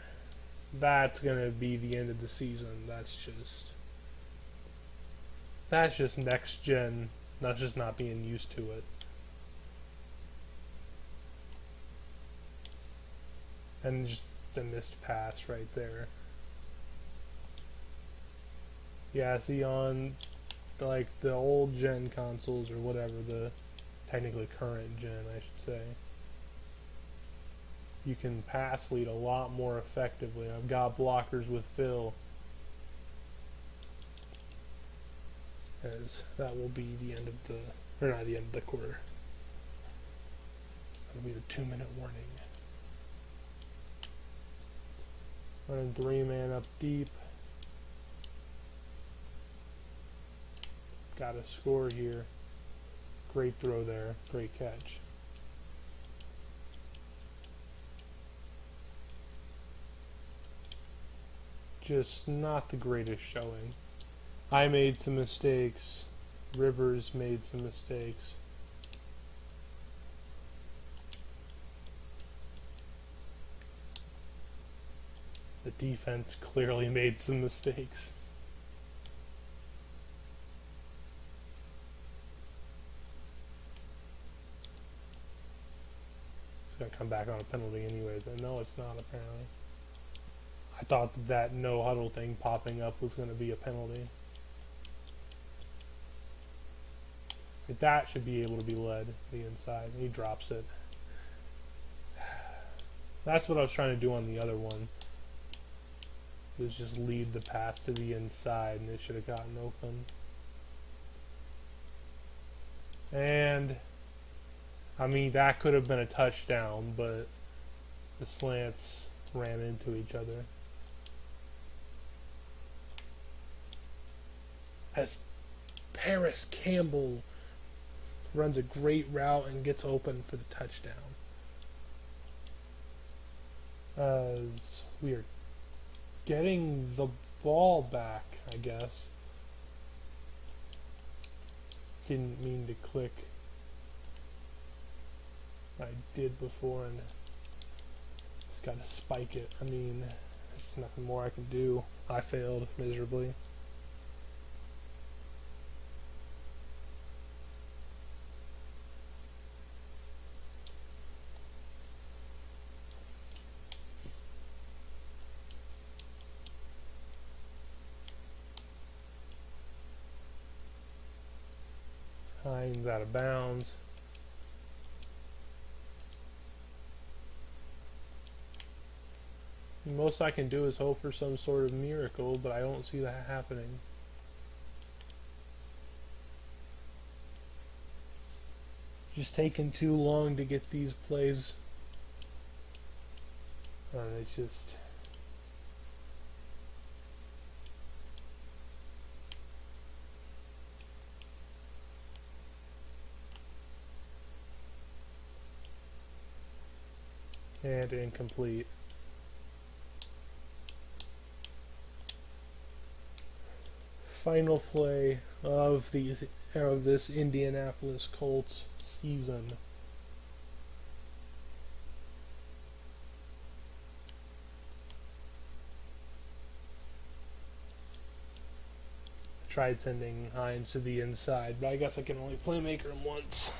A: That's gonna be the end of the season. That's just next gen. That's just not being used to it. And just the missed pass right there. Yeah, see, on like the old gen consoles or whatever, the technically current gen, I should say, you can pass lead a lot more effectively. I've got blockers with Phil, as that will be the end of the, or not the end of the quarter. That'll be the 2-minute warning. Running 3-man up deep. Got to score here. Great throw there. Great catch. Just not the greatest showing. I made some mistakes. Rivers made some mistakes. The defense clearly made some mistakes. It's going to come back on a penalty anyways. And no, it's not, apparently. I thought that no huddle thing popping up was going to be a penalty. But that should be able to be led the inside. He drops it. That's what I was trying to do on the other one. Was just lead the pass to the inside, and it should have gotten open. And I mean, that could have been a touchdown, but the slants ran into each other. As Paris Campbell runs a great route and gets open for the touchdown. As we are getting the ball back, I guess. Didn't mean to click. I did before and just gotta spike it. I mean, There's nothing more I can do. I failed miserably. Hines out of bounds. The most I can do is hope for some sort of miracle, but I don't see that happening. Just taking too long to get these plays. It's just... and incomplete. Final play of this Indianapolis Colts season. I tried sending Hines to the inside, but I guess I can only playmaker him once.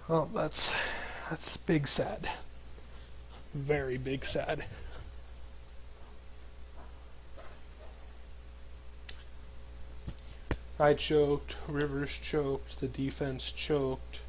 A: Oh, that's big sad. Very big sad. I choked, Rivers choked, the defense choked.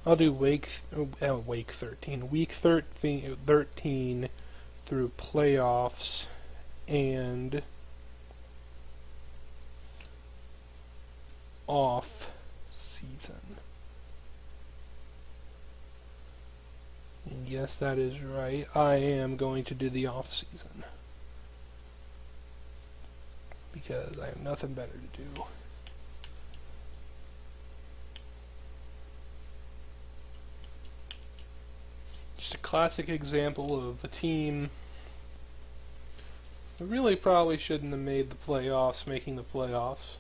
A: I'll do week 13 through playoffs and off season. And yes, that is right. I am going to do the off season because I have nothing better to do. Just a classic example of a team that really probably shouldn't have made the playoffs, making the playoffs.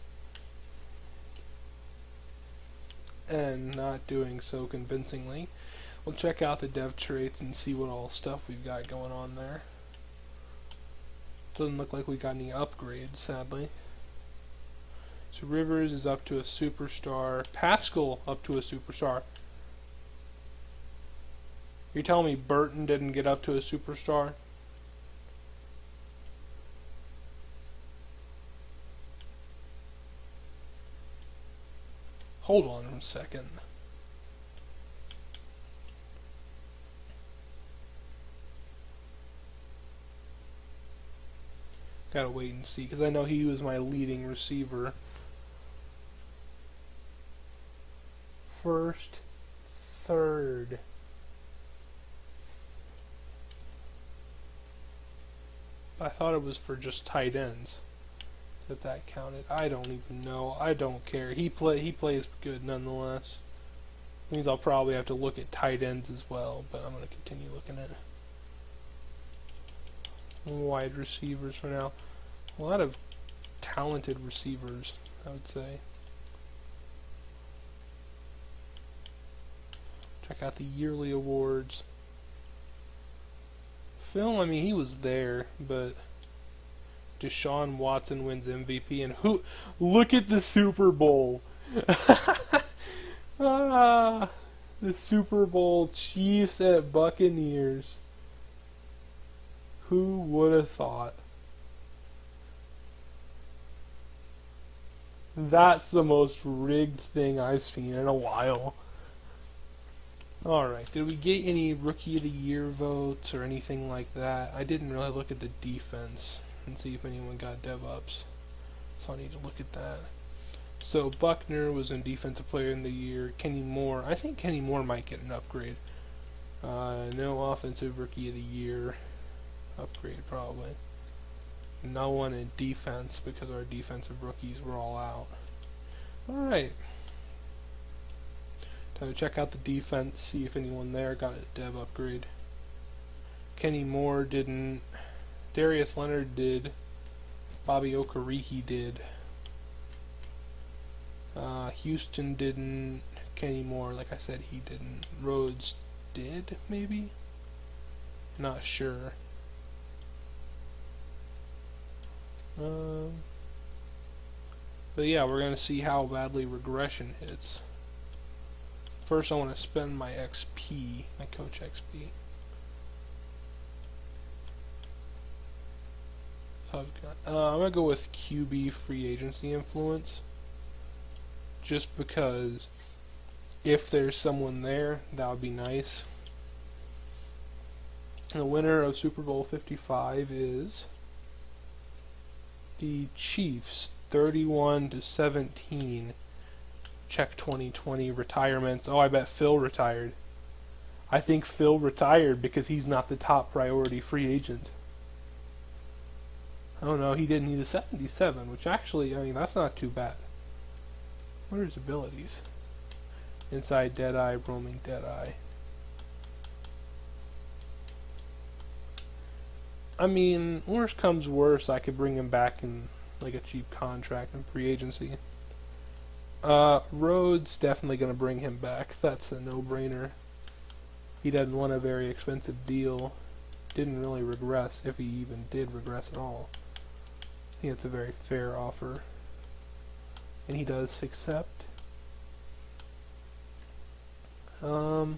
A: And not doing so convincingly. We'll check out the dev traits and see what all stuff we've got going on there. Doesn't look like we got any upgrades, sadly. So Rivers is up to a superstar. Pascal up to a superstar. You're telling me Burton didn't get up to a superstar? Hold on a second. Gotta wait and see, because I know he was my leading receiver. First, third. I thought it was for just tight ends that counted. I don't even know. I don't care. He plays good nonetheless. Means I'll probably have to look at tight ends as well, but I'm going to continue looking at wide receivers for now. A lot of talented receivers, I would say. Check out the yearly awards. Phil, I mean, he was there, but Deshaun Watson wins MVP, and look at the Super Bowl. The Super Bowl, Chiefs at Buccaneers. Who would have thought? That's the most rigged thing I've seen in a while. Alright, did we get any Rookie of the Year votes or anything like that? I didn't really look at the defense and see if anyone got dev ups. So I need to look at that. So Buckner was in Defensive Player in the Year. Kenny Moore, I think Kenny Moore might get an upgrade. No Offensive Rookie of the Year upgrade probably. No one in defense because our defensive rookies were all out. Alright. Time to check out the defense, see if anyone there got a dev upgrade. Kenny Moore didn't. Darius Leonard did. Bobby Okereke did. Houston didn't. Kenny Moore, like I said, he didn't. Rhodes did, maybe? Not sure. But yeah, we're going to see how badly regression hits. First, I want to spend my XP, my coach XP. So I've got, I'm going to go with QB free agency influence. Just because if there's someone there, that would be nice. The winner of Super Bowl 55 is the Chiefs, 31-17. Check 2020 retirements. Oh, I bet Phil retired. I think Phil retired because he's not the top priority free agent. Oh no, he didn't. He's a 77, which actually, I mean, that's not too bad. What are his abilities? Inside Deadeye, roaming Deadeye. I mean, worst comes worst, I could bring him back in like a cheap contract in free agency. Rhodes, definitely going to bring him back. That's a no-brainer. He didn't want a very expensive deal. Didn't really regress, if he even did regress at all. I think it's a very fair offer. And he does accept. So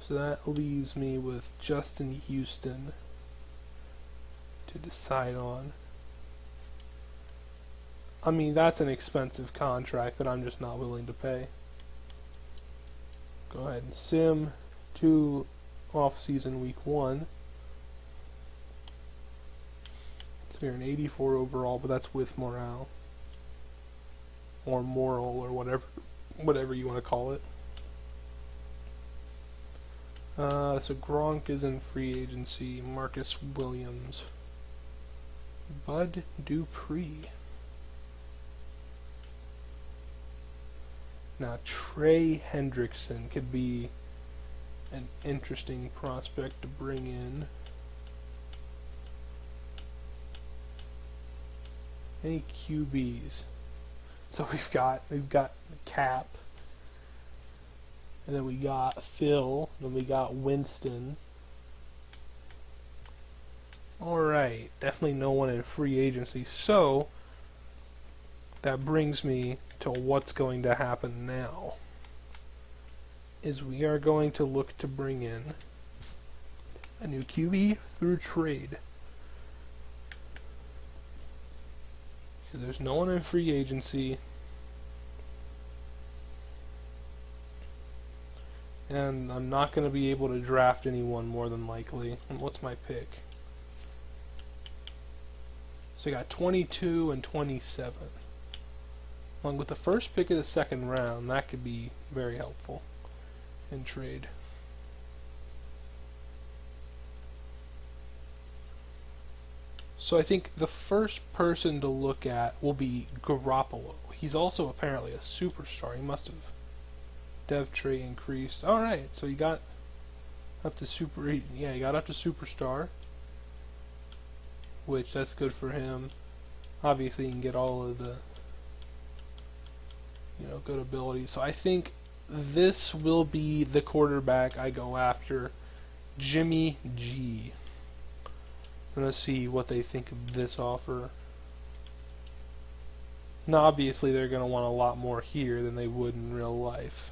A: that leaves me with Justin Houston to decide on. I mean, that's an expensive contract that I'm just not willing to pay. Go ahead and sim to off-season week 1. So you're an 84 overall, but that's with morale. Or moral, or whatever you want to call it. So Gronk is in free agency. Marcus Williams. Bud Dupree. Now, Trey Hendrickson could be an interesting prospect to bring in. Any QBs? So we've got Cap, and then we got Phil, and then we got Winston. Alright, definitely no one in free agency. So that brings me to what's going to happen now. Is we are going to look to bring in a new QB through trade. Because there's no one in free agency. And I'm not going to be able to draft anyone more than likely. And what's my pick? So I got 22 and 27. Along with the first pick of the second round, that could be very helpful in trade. So I think the first person to look at will be Garoppolo. He's also apparently a superstar. He must have dev tray increased. Alright, so he got up to he got up to superstar, which that's good for him. Obviously he can get all of the good abilities. So I think this will be the quarterback I go after, Jimmy G. I'm going to see what they think of this offer. Now obviously they're going to want a lot more here than they would in real life.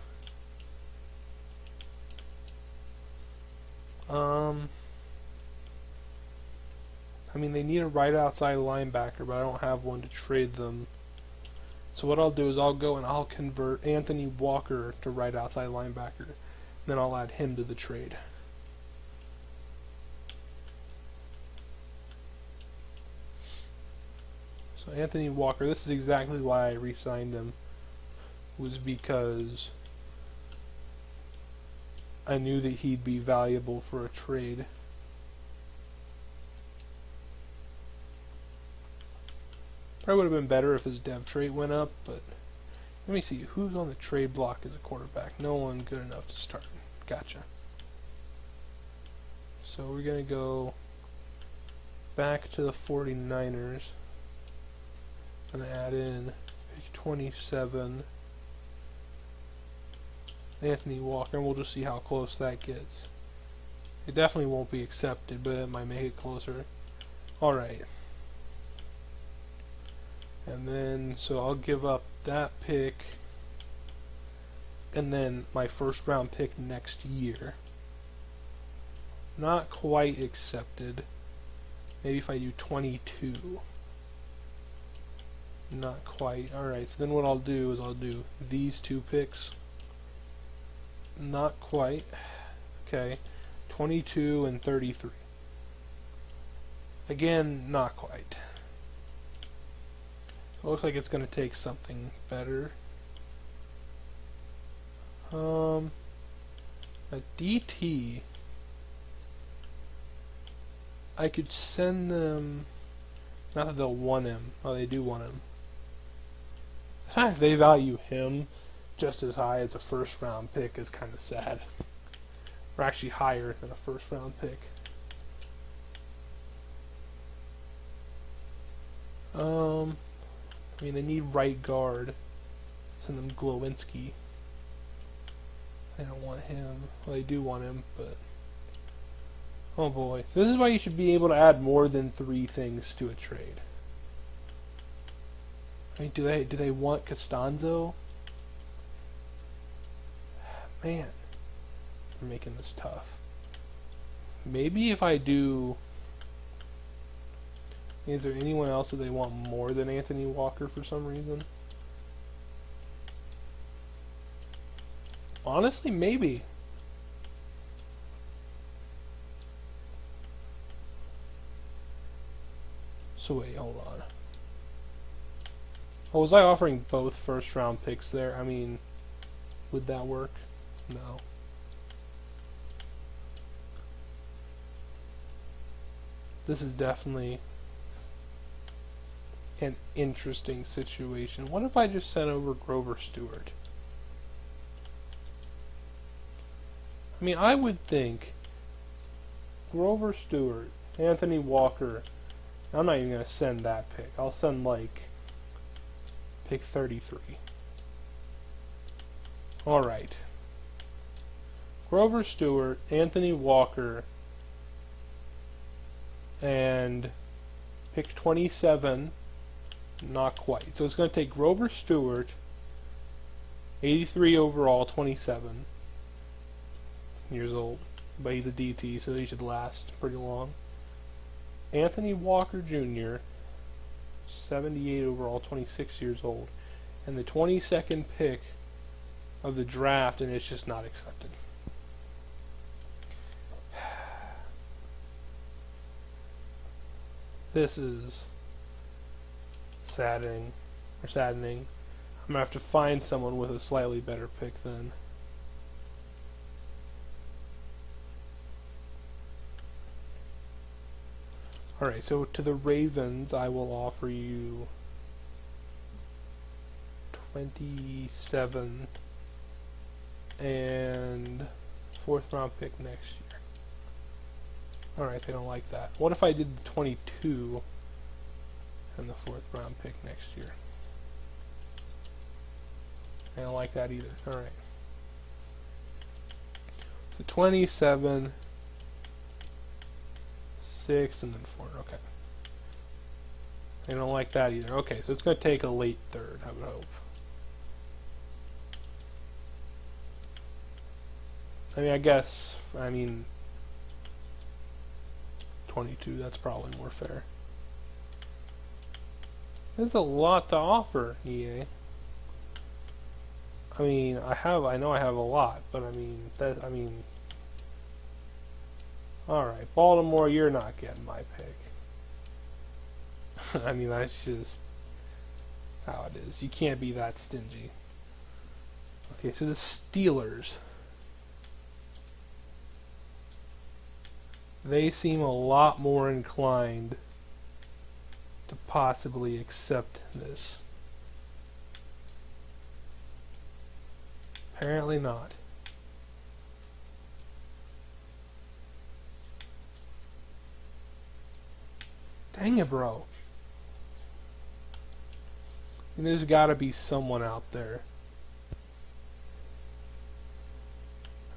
A: I mean, they need a right outside linebacker, but I don't have one to trade them. So what I'll do is I'll go and I'll convert Anthony Walker to right outside linebacker. Then I'll add him to the trade. So Anthony Walker, this is exactly why I re-signed him. Was because I knew that he'd be valuable for a trade. Probably would have been better if his dev trait went up, but let me see, who's on the trade block as a quarterback? No one good enough to start. Gotcha. So we're going to go back to the 49ers. I'm going to add in pick 27, Anthony Walker, and we'll just see how close that gets. It definitely won't be accepted, but it might make it closer. Alright. And then, so I'll give up that pick, and then my first round pick next year. Not quite accepted. Maybe if I do 22. Not quite. Alright, so then what I'll do is I'll do these two picks. Not quite. Okay. 22 and 33. Again, not quite. It looks like it's going to take something better. A DT. I could send them. Not that they'll want him. Oh, they do want him. The fact they value him just as high as a first round pick is kind of sad. Or actually higher than a first round pick. I mean, they need right guard. Send them Glowinski. They don't want him. Well, they do want him, but oh boy. This is why you should be able to add more than 3 things to a trade. I mean, do they want Costanzo? Man, they're making this tough. Maybe if I do. Is there anyone else that they want more than Anthony Walker for some reason? Honestly, maybe. So wait, hold on. Oh, was I offering both first round picks there? I mean, would that work? No. This is definitely an interesting situation. What if I just sent over Grover Stewart? I mean, I would think Grover Stewart, Anthony Walker. I'm not even going to send that pick. I'll send like pick 33. Alright. Grover Stewart, Anthony Walker, and pick 27. Not quite. So it's going to take Grover Stewart, 83 overall, 27 years old. But he's a DT, so he should last pretty long. Anthony Walker Jr., 78 overall, 26 years old. And the 22nd pick of the draft, and it's just not accepted. This is saddening. I'm going to have to find someone with a slightly better pick then. Alright, so to the Ravens, I will offer you 27 and 4th round pick next year. Alright, they don't like that. What if I did the 22 and the 4th round pick next year? They don't like that either. Alright. So 27, 6, and then 4. Okay. They don't like that either. Okay, so it's going to take a late 3rd, I would hope. I mean, 22, that's probably more fair. There's a lot to offer, EA. I mean, I know I have a lot, but alright, Baltimore, you're not getting my pick. I mean, that's just how it is. You can't be that stingy. Okay, so the Steelers. They seem a lot more inclined to possibly accept this. Apparently not. Dang it, bro. And there's got to be someone out there.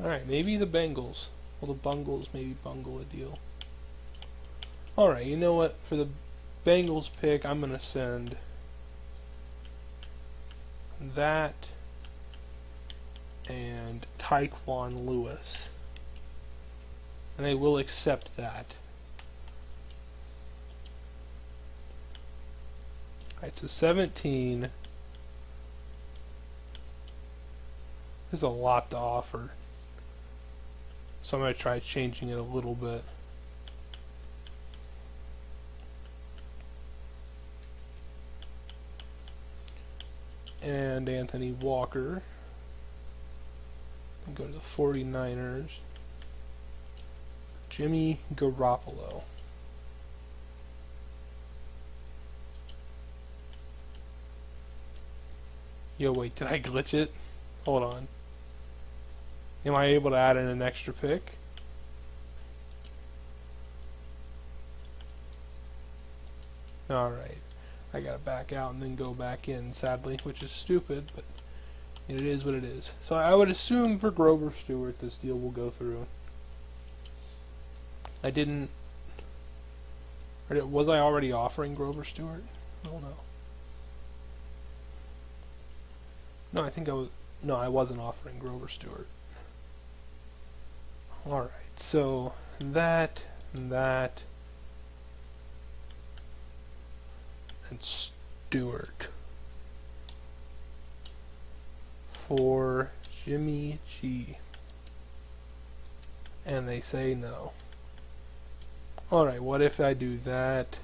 A: Alright, maybe the Bengals. Well, the Bungles maybe bungle a deal. Alright, you know what? For the Bengals pick, I'm going to send that and Tyquan Lewis. And they will accept that. Alright, so 17. There's a lot to offer. So I'm going to try changing it a little bit. And Anthony Walker. Go to the 49ers. Jimmy Garoppolo. Yo, wait, did I glitch it? Hold on. Am I able to add in an extra pick? Alright. I gotta back out and then go back in, sadly, which is stupid, but it is what it is. So I would assume for Grover Stewart this deal will go through. I didn't... Was I already offering Grover Stewart? I don't know. No, I think I was... No, I wasn't offering Grover Stewart. Alright, so that, and Stewart for Jimmy G. And they say no. Alright, what if I do that,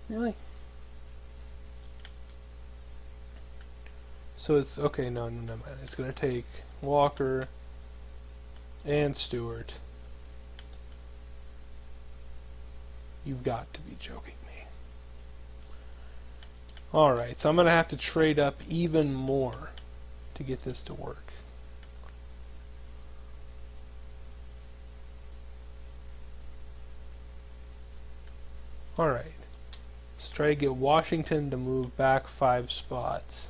A: Really? So it's, okay, no, never mind. It's going to take Walker and Stewart. You've got to be joking me. Alright, so I'm going to have to trade up even more to get this to work. Alright, let's try to get Washington to move back 5 spots.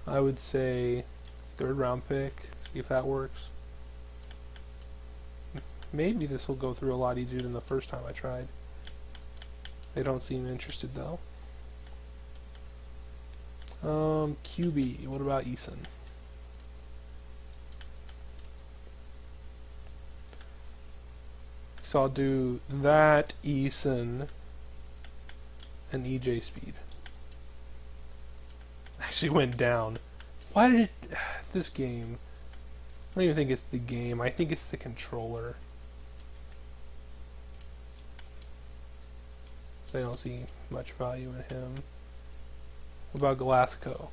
A: I would say 3rd round pick, see if that works. Maybe this will go through a lot easier than the first time I tried. They don't seem interested though. QB, what about Eason? So I'll do that, Eason, and EJ Speed. Actually went down. Why did it... This game... I don't even think it's the game. I think it's the controller. I don't see much value in him. What about Glasgow?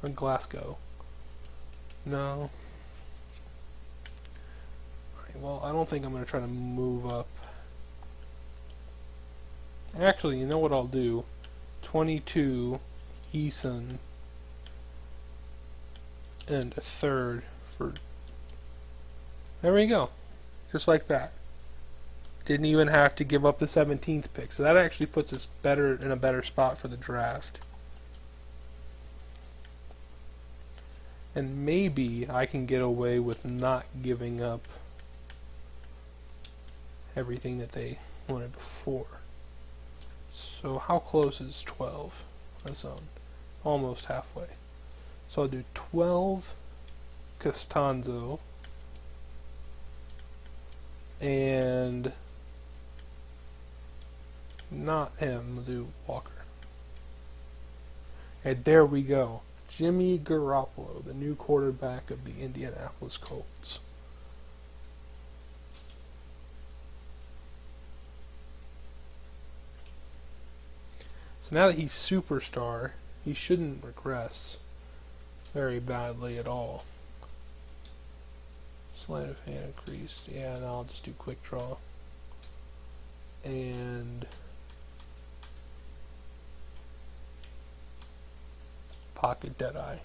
A: Or Glasgow? No. Alright, well, I don't think I'm going to try to move up. Actually, you know what I'll do? 22, Eason, and a 3rd for... There we go. Just like that. Didn't even have to give up the 17th pick. So that actually puts us better in a better spot for the draft. And maybe I can get away with not giving up everything that they wanted before. So how close is 12? That's almost halfway. So I'll do 12 Costanzo and not him, we'll do Walker. And there we go. Jimmy Garoppolo, the new quarterback of the Indianapolis Colts. So now that he's superstar, he shouldn't regress very badly at all. Sleight of hand increased. Yeah, and I'll just do quick draw. And pocket Deadeye.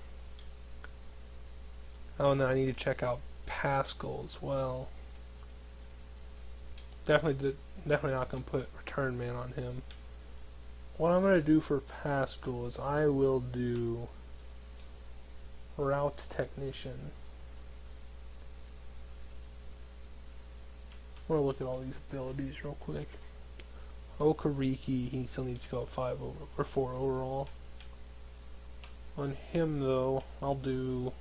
A: Oh, and then I need to check out Pascal as well. Definitely not going to put return man on him. What I'm going to do for Pascal is I will do route technician. I want to look at all these abilities real quick. Okariki, he still needs to go at 4 overall. On him though, I'll do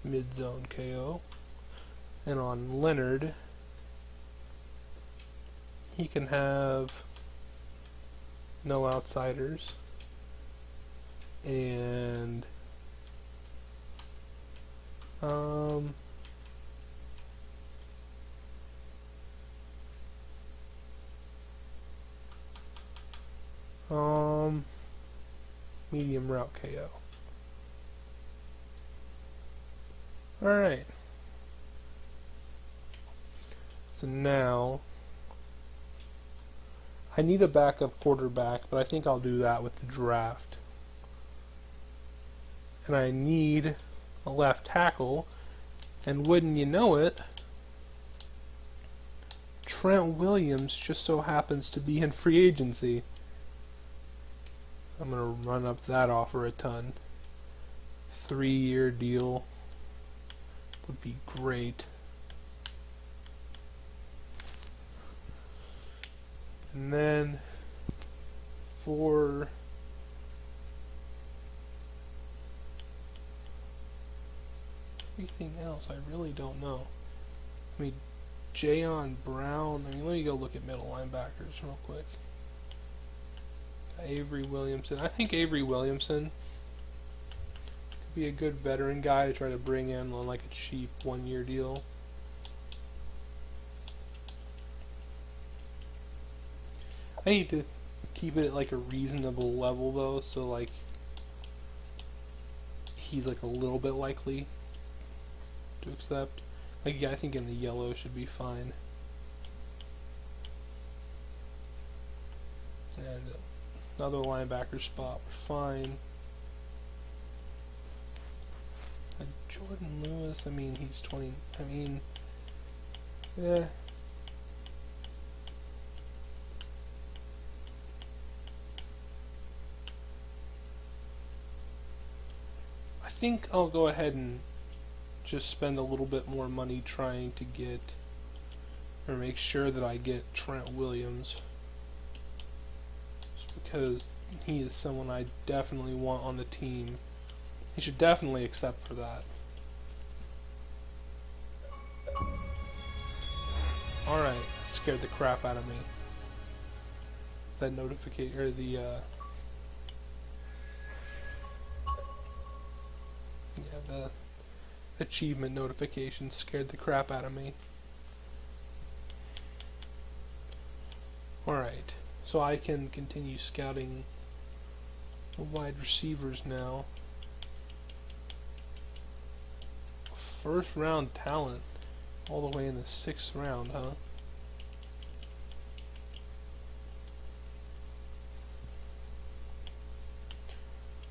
A: mid-zone KO. And on Leonard, he can have no outsiders and medium route KO. Alright. So now I need a backup quarterback, but I think I'll do that with the draft. And I need a left tackle, and wouldn't you know it, Trent Williams just so happens to be in free agency. I'm going to run up that offer a ton. 3-year deal would be great. And then for everything else, I really don't know. I mean, Jayon Brown. I mean, let me go look at middle linebackers real quick. Avery Williamson. I think Avery Williamson could be a good veteran guy to try to bring in on like a cheap 1-year deal. I need to keep it at like a reasonable level though, so like he's like a little bit likely to accept. Like, yeah, I think in the yellow should be fine. And another linebacker spot, fine. And Jordan Lewis, I mean, he's 20. I mean, yeah. I think I'll go ahead and just spend a little bit more money trying to get, or make sure that I get Trent Williams. Just because he is someone I definitely want on the team. He should definitely accept for that. Alright, scared the crap out of me. That notification, or the, yeah, the achievement notification scared the crap out of me. Alright, so I can continue scouting the wide receivers now. First round talent, all the way in the 6th round, huh?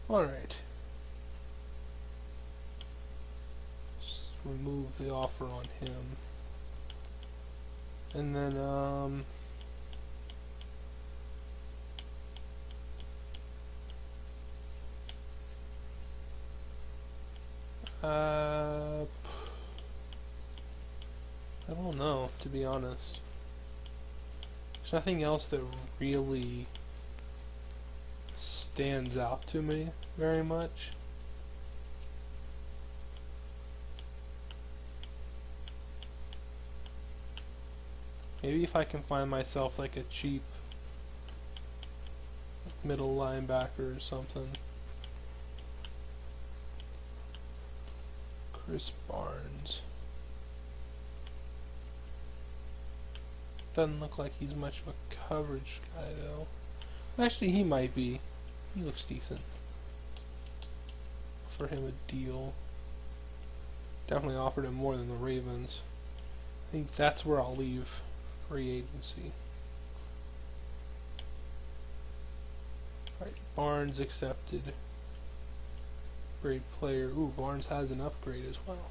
A: Alright. Remove the offer on him. And then, I don't know, to be honest. There's nothing else that really stands out to me very much. Maybe if I can find myself like a cheap middle linebacker or something. Chris Barnes. Doesn't look like he's much of a coverage guy though. Actually, he might be. He looks decent. For him a deal. Definitely offered him more than the Ravens. I think that's where I'll leave free agency. Alright, Barnes accepted. upgrade player. Ooh, Barnes has an upgrade as well.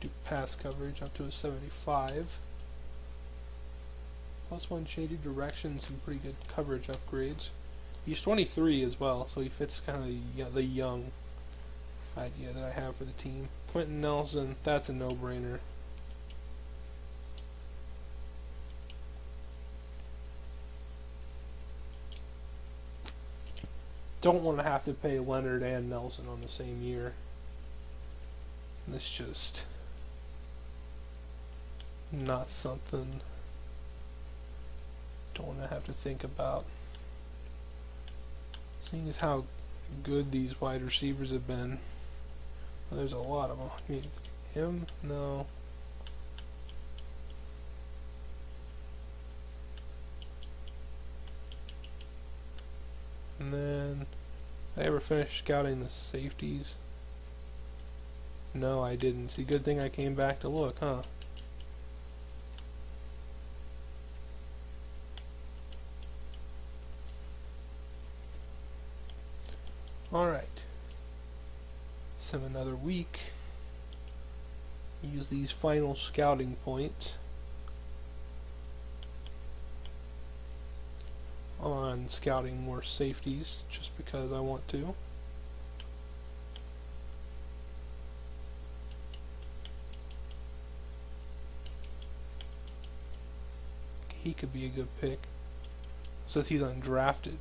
A: Do pass coverage up to a 75. +1 shaded direction, some pretty good coverage upgrades. He's 23 as well, so he fits kind of the young idea that I have for the team. Quentin Nelson, that's a no-brainer. Don't want to have to pay Leonard and Nelson on the same year. That's just not something don't want to have to think about. Seeing as how good these wide receivers have been, well, there's a lot of them. I mean, him? No. And then, did I ever finish scouting the safeties? No, I didn't. See, good thing I came back to look, huh? Alright. So another week. Use these final scouting points on scouting more safeties just because I want to. He could be a good pick. Says he's undrafted.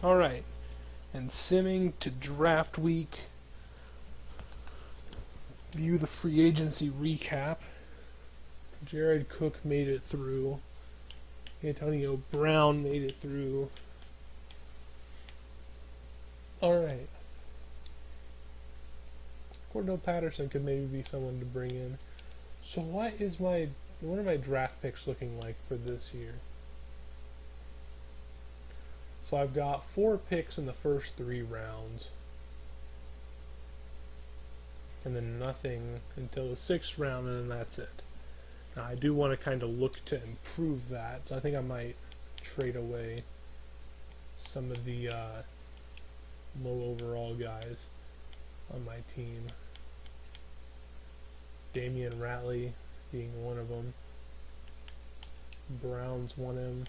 A: Alright, and simming to draft week. View the free agency recap. Jared Cook made it through. Antonio Brown made it through. Alright. Cordell Patterson could maybe be someone to bring in. So what are my draft picks looking like for this year? So I've got 4 picks in the first 3 rounds. And then nothing until the 6th round, and then that's it. Now I do want to kind of look to improve that, so I think I might trade away some of the low overall guys on my team. Damian Ratley being one of them. Browns want him.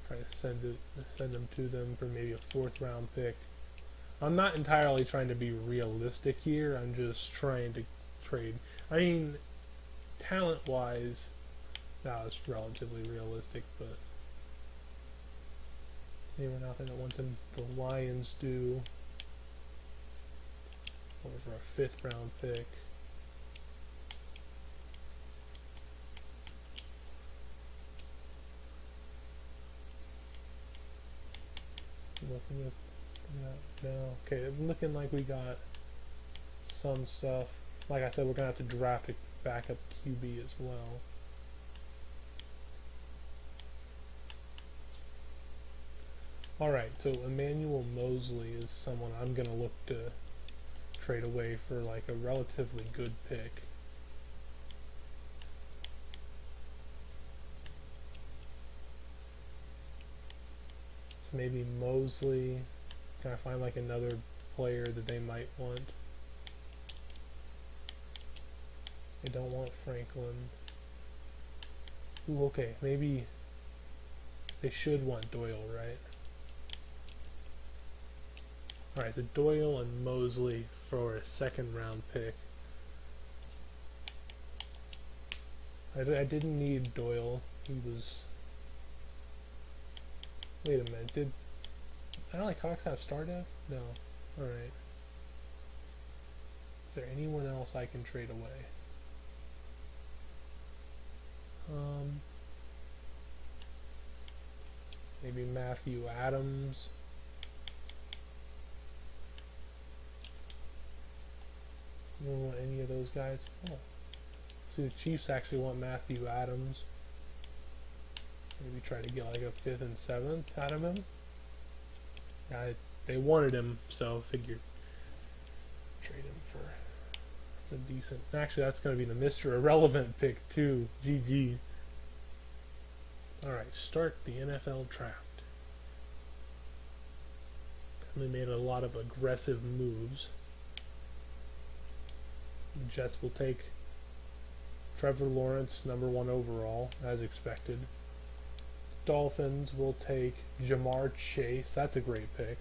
A: Try to send them to them for maybe a 4th round pick. I'm not entirely trying to be realistic here. I'm just trying to trade. I mean, talent wise, that was relatively realistic, but they were nothing that wanted the Lions do. Over for a 5th round pick. Looking at that now. Okay, looking like we got some stuff. Like I said, we're gonna have to draft a backup QB as well. Alright, so Emmanuel Mosley is someone I'm gonna look to trade away for like a relatively good pick. So maybe Mosley. Can I find like another player that they might want? They don't want Franklin. Ooh, okay, maybe they should want Doyle, right? Alright, so Doyle and Mosley for a 2nd round pick. I didn't need Doyle. He was... Wait a minute, did Cox have star def? No. Alright. Is there anyone else I can trade away? Maybe Matthew Adams. You don't want any of those guys? Oh. See, the Chiefs actually want Matthew Adams. Maybe try to get like a 5th and 7th out of him. They wanted him, so figured trade him for a decent. Actually, that's going to be the Mr. Irrelevant pick too. GG. All right, start the NFL draft. They made a lot of aggressive moves. The Jets will take Trevor Lawrence, #1 overall, as expected. Dolphins will take Jamar Chase. That's a great pick.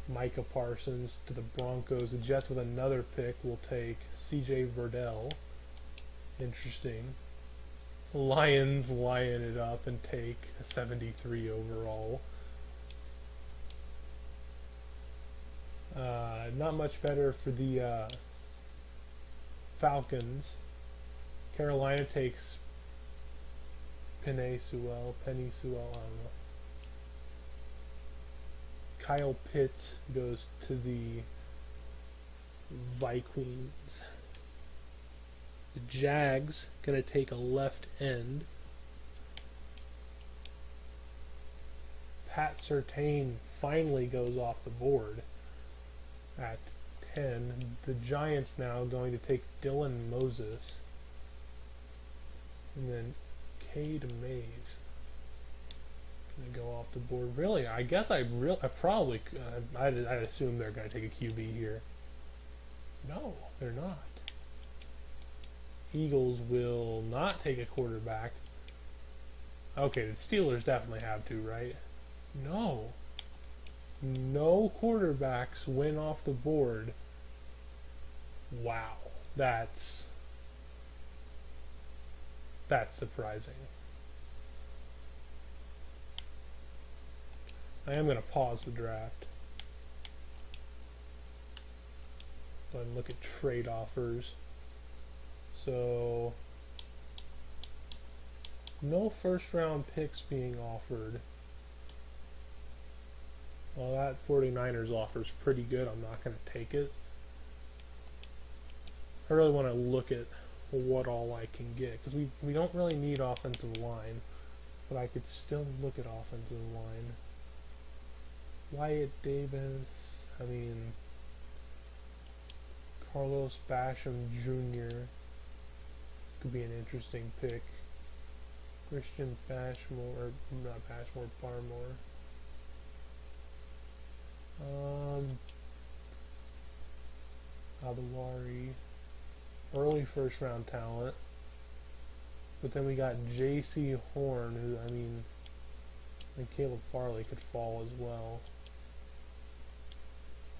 A: Micah Parsons to the Broncos. The Jets with another pick will take C.J. Verdell. Interesting. Lions lion it up and take a 73 overall. Not much better for the Falcons. Carolina takes Penny Sewell, I don't know. Kyle Pitts goes to the Vikings. The Jags gonna take a left end. Pat Surtain finally goes off the board at 10. The Giants now going to take Dylan Moses. And then Cade Mays gonna go off the board. Really, I guess I'd assume they're gonna take a QB here. No, they're not. Eagles will not take a quarterback. Okay, the Steelers definitely have to, right? No. No quarterbacks went off the board. Wow. That's surprising. I am going to pause the draft. Go ahead and look at trade offers. So, no first round picks being offered. Well, that 49ers offer is pretty good. I'm not going to take it. I really want to look at what all I can get, because we don't really need offensive line, but I could still look at offensive line. Wyatt Davis, Carlos Basham Jr. could be an interesting pick. Christian Barmore. Adewari, early first round talent. But then we got J.C. Horn, who, and Caleb Farley could fall as well.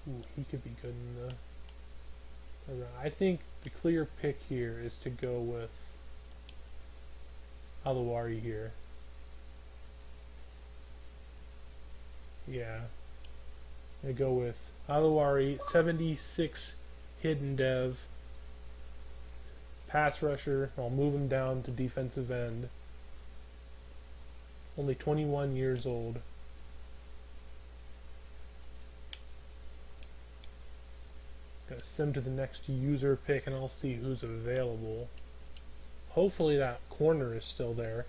A: Ooh, he could be good in the... I think the clear pick here is to go with Adewari here. Yeah. I go with Adewari, 76 hidden dev, pass rusher. I'll move him down to defensive end. Only 21 years old. Gonna send to the next user pick and I'll see who's available. Hopefully that corner is still there.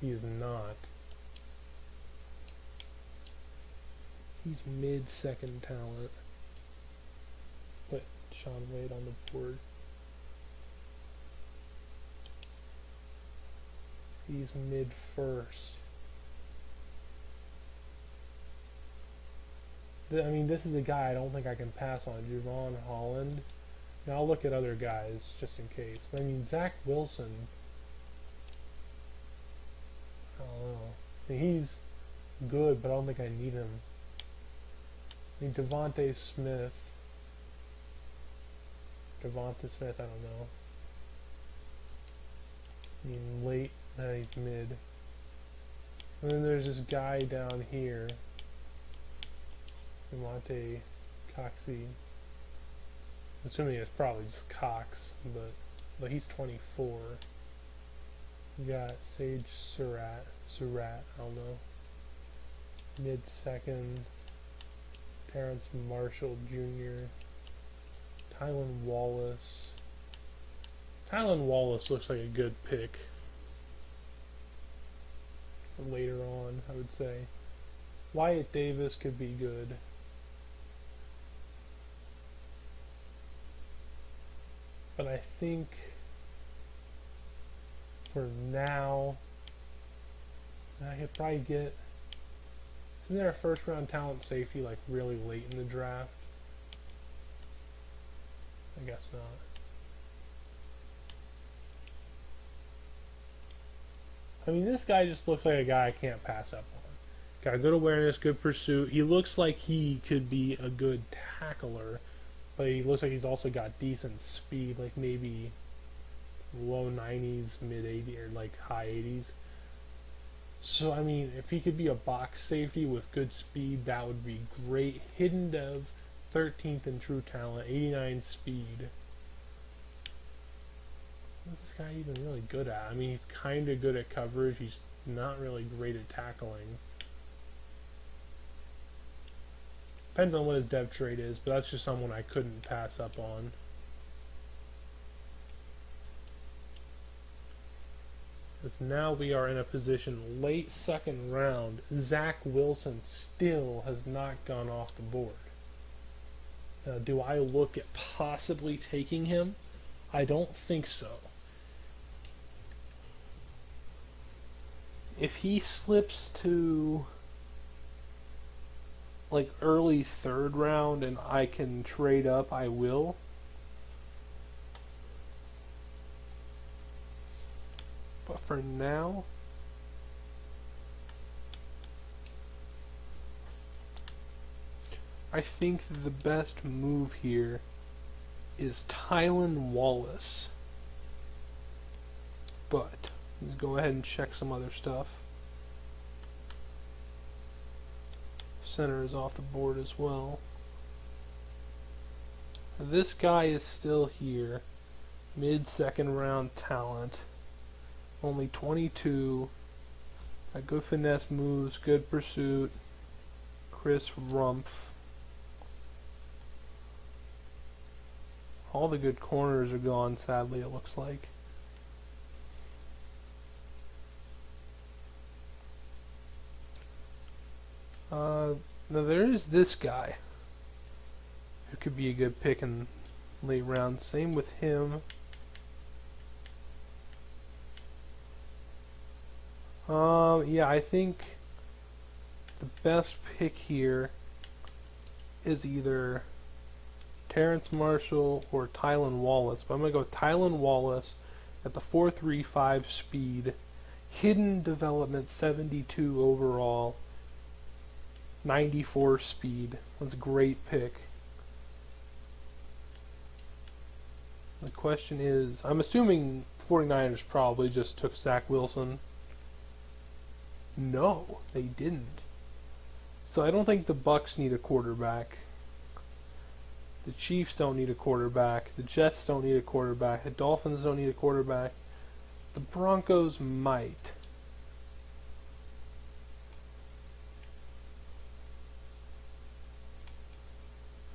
A: He is not. He's mid-second talent. Put Sean Wade on the board. He's mid-first. This is a guy I don't think I can pass on. Javon Holland. Now I'll look at other guys just in case. Zach Wilson. I don't know. He's good, but I don't think I need him. Devontae Smith. I don't know. Late. He's mid. And then there's this guy down here. Monte Coxey. Assuming it's probably just Cox, but he's 24. We got Sage Surratt, I don't know. Mid-second, Terence Marshall Jr. Tylan Wallace. Tylan Wallace looks like a good pick for later on, I would say. Wyatt Davis could be good. But I think for now I could probably get... Isn't there a first round talent safety like really late in the draft? I guess not. I mean, this guy just looks like a guy I can't pass up on. Got good awareness, good pursuit. He looks like he could be a good tackler, but he looks like he's also got decent speed, like maybe low 90s, mid 80s, or like high 80s. So, I mean, if he could be a box safety with good speed, that would be great. Hidden Dev, 13th in true talent, 89 speed. What's this guy even really good at? I mean, he's kind of good at coverage. He's not really great at tackling. Depends on what his dev trait is, but that's just someone I couldn't pass up on. Because now we are in a position late second round. Zach Wilson still has not gone off the board. Now, do I look at possibly taking him? I don't think so. If he slips to like early third round and I can trade up, I will. But for now, I think the best move here is Tylan Wallace. But let's go ahead and check some other stuff. Center is off the board as well. This guy is still here. Mid-second round talent. Only 22. Got good finesse moves, good pursuit. Chris Rumpf. All the good corners are gone, sadly, it looks like. Now there is this guy who could be a good pick in late round. Same with him. Yeah, I think the best pick here is either Terence Marshall or Tylan Wallace. But I'm going to go with Tylan Wallace at the 4.35 speed. Hidden development 72 overall. 94 speed. That's a great pick. The question is, I'm assuming 49ers probably just took Zach Wilson. No, they didn't. So I don't think the Bucs need a quarterback. The Chiefs don't need a quarterback. The Jets don't need a quarterback. The Dolphins don't need a quarterback. The Broncos might.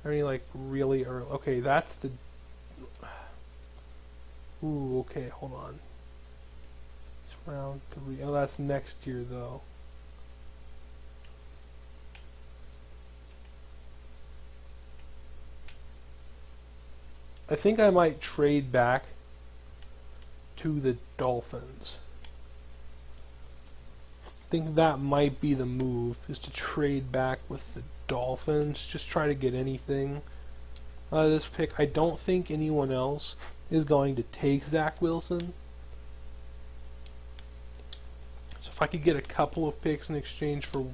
A: Are you like really early? Okay, that's the... Ooh, okay, hold on. It's round 3. Oh, that's next year, though. I think I might trade back to the Dolphins. I think that might be the move, is to trade back with the Dolphins. Just try to get anything out of this pick. I don't think anyone else is going to take Zach Wilson. So if I could get a couple of picks in exchange for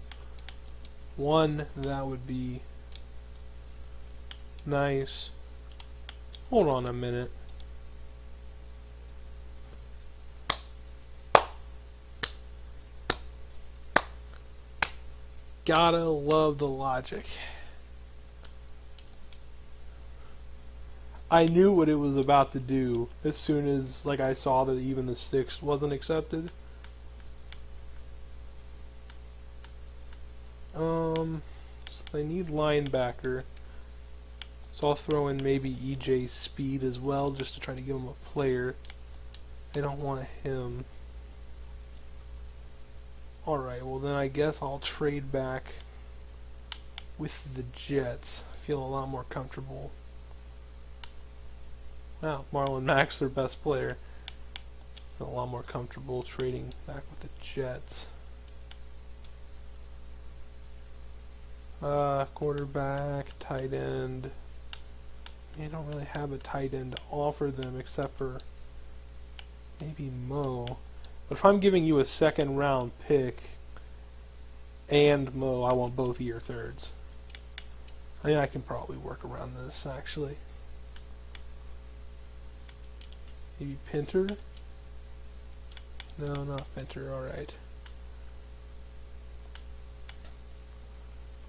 A: one, that would be nice. Hold on a minute. Gotta love the logic. I knew what it was about to do as soon as I saw that even the 6th wasn't accepted. So they need linebacker. So I'll throw in maybe EJ Speed as well, just to try to give him a player. They don't want him. Alright, well then I guess I'll trade back with the Jets. I feel a lot more comfortable. Wow, Marlon Mack's their best player. I feel a lot more comfortable trading back with the Jets. Quarterback, tight end. They don't really have a tight end to offer them except for maybe Mo. But if I'm giving you a second round pick and Mo, I want both of your thirds. I mean, I can probably work around this actually. Maybe Pinter? No, not Pinter, alright.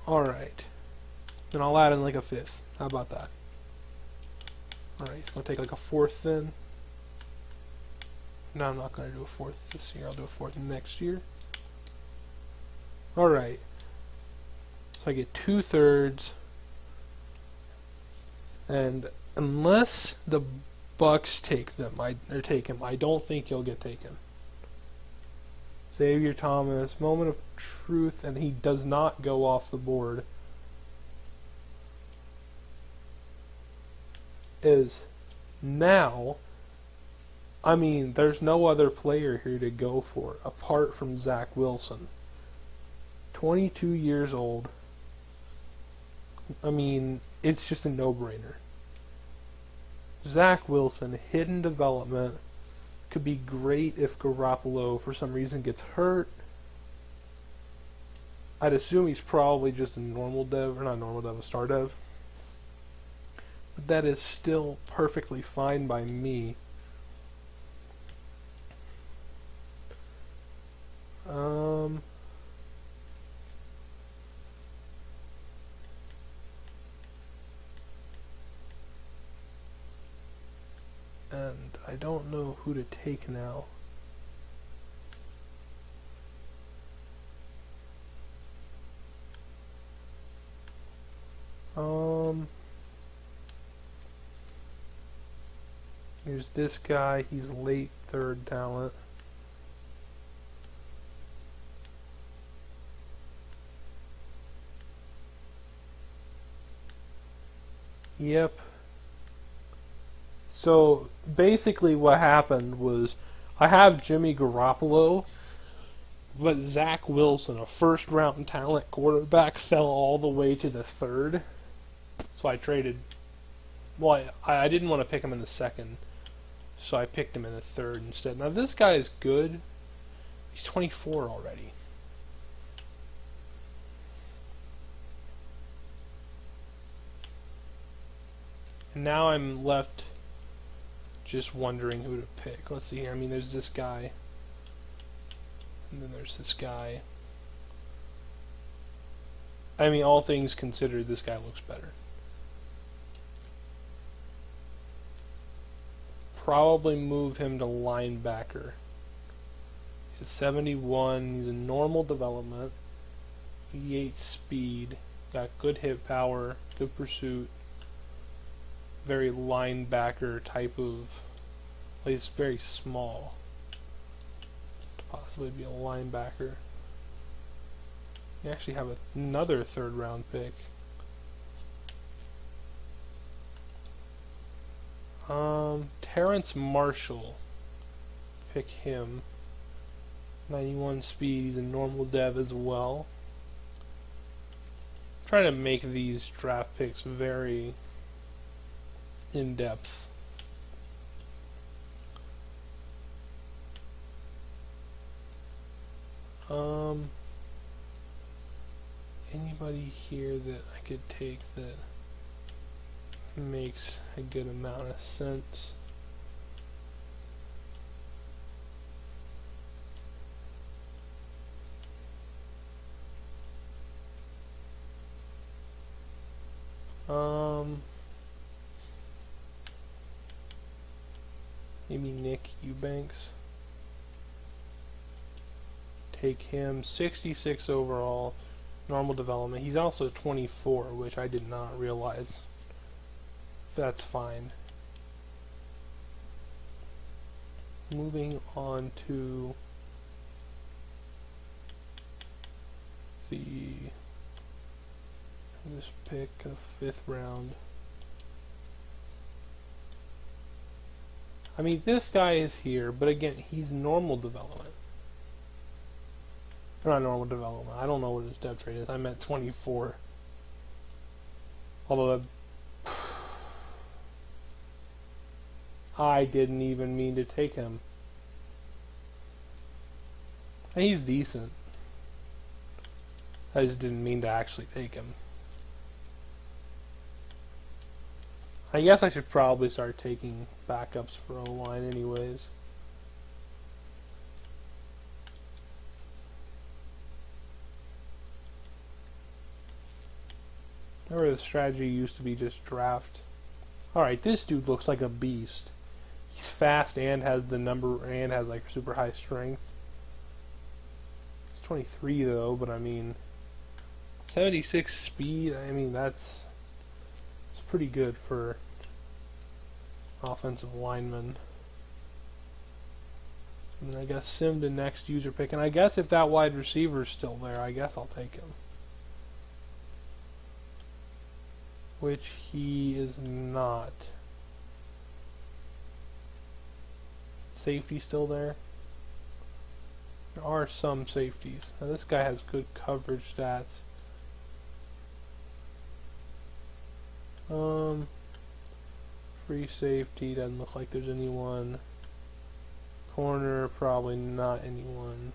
A: Alright. Then I'll add in like a fifth. How about that? Alright, he's going to take like a fourth then. No, I'm not going to do a fourth this year. I'll do a fourth next year. Alright. So I get 2/3. And unless the Bucks take them, take him, I don't think he'll get taken. Xavier Thomas, moment of truth, and he does not go off the board. Is now, I mean, there's no other player here to go for apart from Zach Wilson. 22 years old. I mean, it's just a no-brainer. Zach Wilson, hidden development, could be great if Garoppolo for some reason gets hurt. I'd assume he's probably just a normal dev, or not normal dev, a star dev. But that is still perfectly fine by me. And I don't know who to take now. Here's this guy. He's late third talent. Yep. So basically what happened was I have Jimmy Garoppolo, but Zach Wilson, a first round talent quarterback, fell all the way to the third. So I traded. Well, I didn't want to pick him in the second, so I picked him in the third instead. Now this guy is good. He's 24 already. And now I'm left just wondering who to pick. Let's see here. I mean, there's this guy. And then there's this guy. I mean, all things considered, this guy looks better. Probably move him to linebacker. He's a 71. He's a normal development. 88 speed. Got good hit power. Good pursuit. Very linebacker type of. Well, he's very small to possibly be a linebacker. You actually have another third round pick. Terence Marshall. Pick him. 91 speed. He's a normal dev as well. I'm trying to make these draft picks very in depth. Anybody here that I could take that makes a good amount of sense? Maybe Nick Eubanks. Take him. 66 overall. Normal development. He's also 24, which I did not realize. That's fine. Moving on to this pick of 5th round. I mean, this guy is here, but again, he's normal development. Or not normal development. I don't know what his depth rate is. I'm at 24. Although I didn't even mean to take him. And he's decent. I just didn't mean to actually take him. I guess I should probably start taking backups for O-line anyways. Remember the strategy used to be just draft. Alright, this dude looks like a beast. He's fast and has the number and has like super high strength. He's 23 though, but I mean 76 speed, I mean it's pretty good for offensive lineman. And I guess sim to next user pick, and I guess if that wide receiver's still there, I guess I'll take him. Which he is not. Safety still there? There are some safeties. Now this guy has good coverage stats. Free safety, doesn't look like there's anyone. Corner, probably not anyone.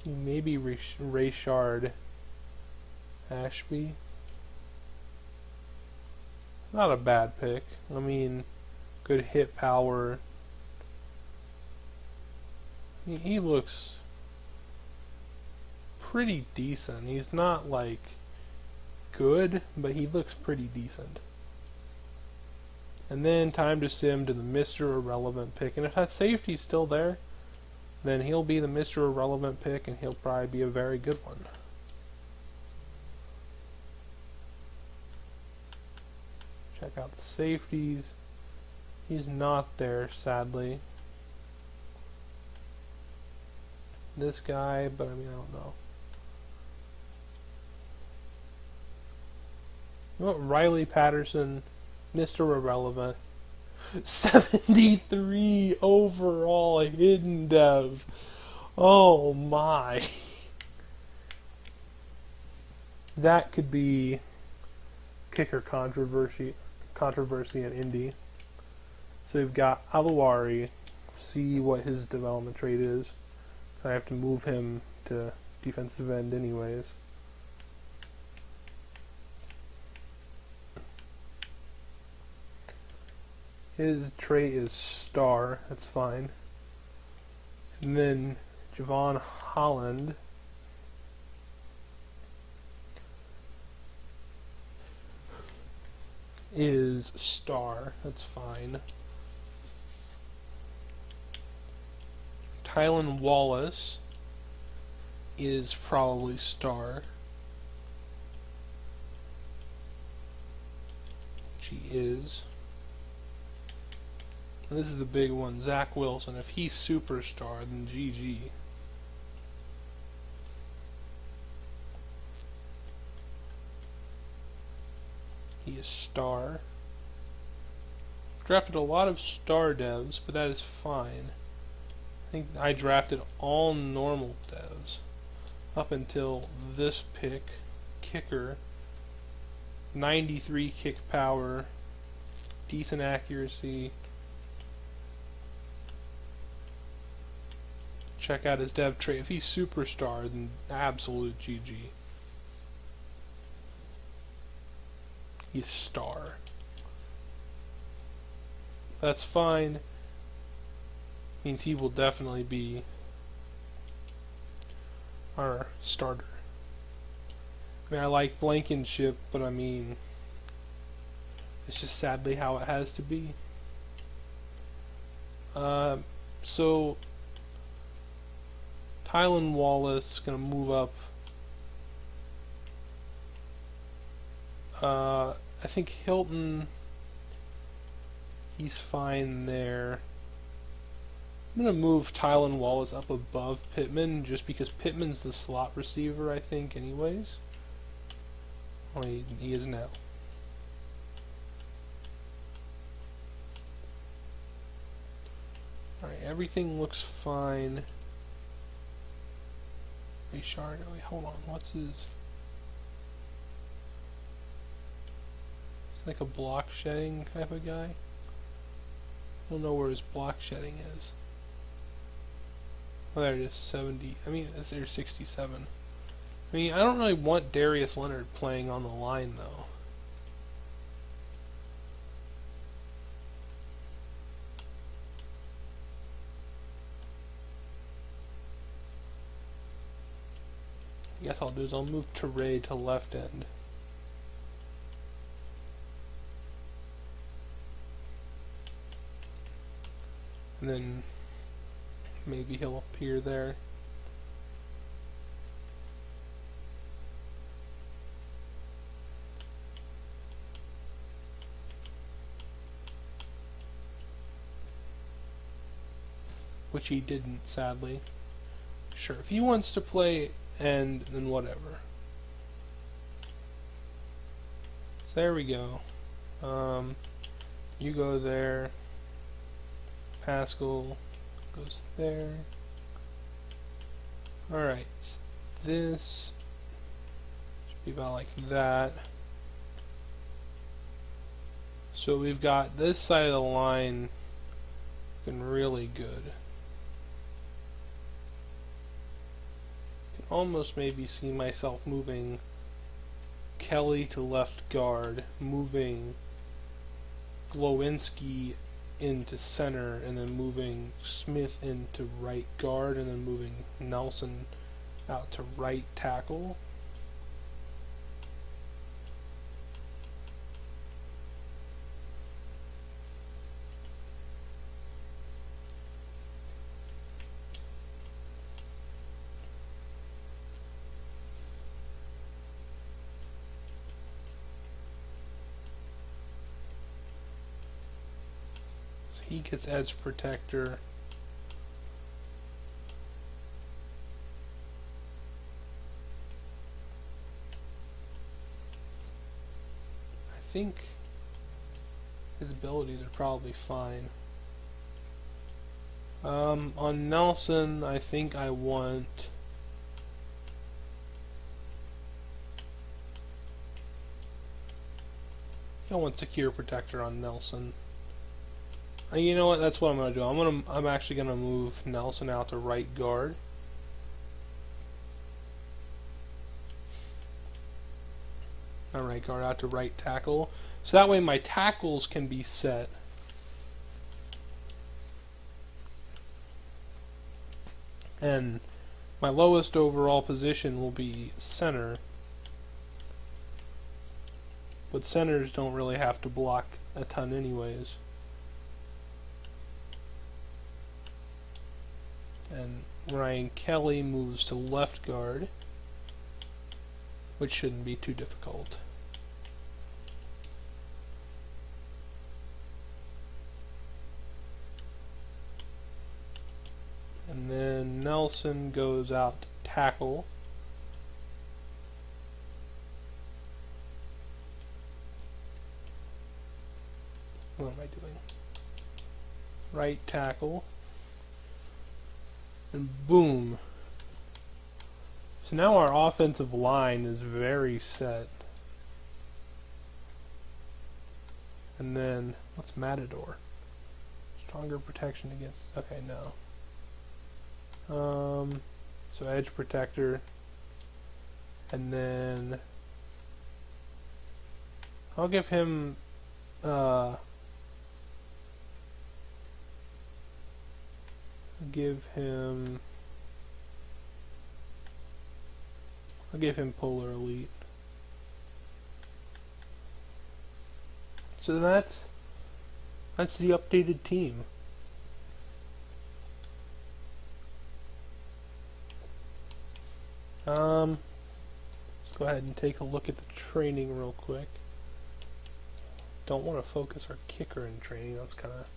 A: Maybe Rayshard Ashby. Not a bad pick. I mean, good hit power. He looks pretty decent. He's not like good, but he looks pretty decent. And then time to sim to the Mr. Irrelevant pick. And if that safety's still there, then he'll be the Mr. Irrelevant pick, and he'll probably be a very good one. Check out the safeties. He's not there, sadly. This guy, but I mean, I don't know. You want Riley Patterson, Mr. Irrelevant. 73 overall hidden dev. Oh my. That could be kicker controversy in Indy. So we've got Aluari. See what his development rate is. I have to move him to defensive end anyways. His trait is star. That's fine. And then Javon Holland is star. That's fine. Tylan Wallace is probably star. She is. And this is the big one, Zach Wilson. If he's superstar, then GG. He is star. Drafted a lot of star devs, but that is fine. I think I drafted all normal devs up until this pick. Kicker. 93 kick power. Decent accuracy. Check out his dev trait. If he's superstar, then absolute GG. He's star. That's fine. Means he will definitely be our starter. I mean, I like Blankenship, but I mean, it's just sadly how it has to be. So Tylan Wallace is going to move up. I think Hilton, he's fine there. I'm going to move Tylan Wallace up above Pittman just because Pittman's the slot receiver, I think, anyways. Well, he is now. Alright, everything looks fine. Shard. Wait, hold on. What's his? It's like a block shedding type of guy. I don't know where his block shedding is. Oh, there it is. 70. I mean, it's there 67. I mean, I don't really want Darius Leonard playing on the line though. I guess I'll do is I'll move Teray to left end. And then maybe he'll appear there. Which he didn't, sadly. Sure, if he wants to play end, then whatever. So there we go. You go there. Pascal goes there. Alright, so this should be about like that. So we've got this side of the line looking really good. Almost maybe see myself moving Kelly to left guard, moving Glowinski into center, and then moving Smith into right guard, and then moving Nelson out to right tackle. He gets edge protector. I think his abilities are probably fine. On Nelson, I think I want secure protector on Nelson. You know what? That's what I'm gonna do. I'm actually gonna move Nelson out to right guard. Not right guard, out to right tackle. So that way my tackles can be set. And my lowest overall position will be center. But centers don't really have to block a ton anyways. And Ryan Kelly moves to left guard, which shouldn't be too difficult. And then Nelson goes out to tackle. What am I doing? Right tackle. And boom. So now our offensive line is very set. And then, what's Matador? Stronger protection against... Okay, no. So edge protector. And then... I'll give him... I'll give him Polar Elite. So that's the updated team. Let's go ahead and take a look at the training real quick. Don't want to focus our kicker in training. That's kind of...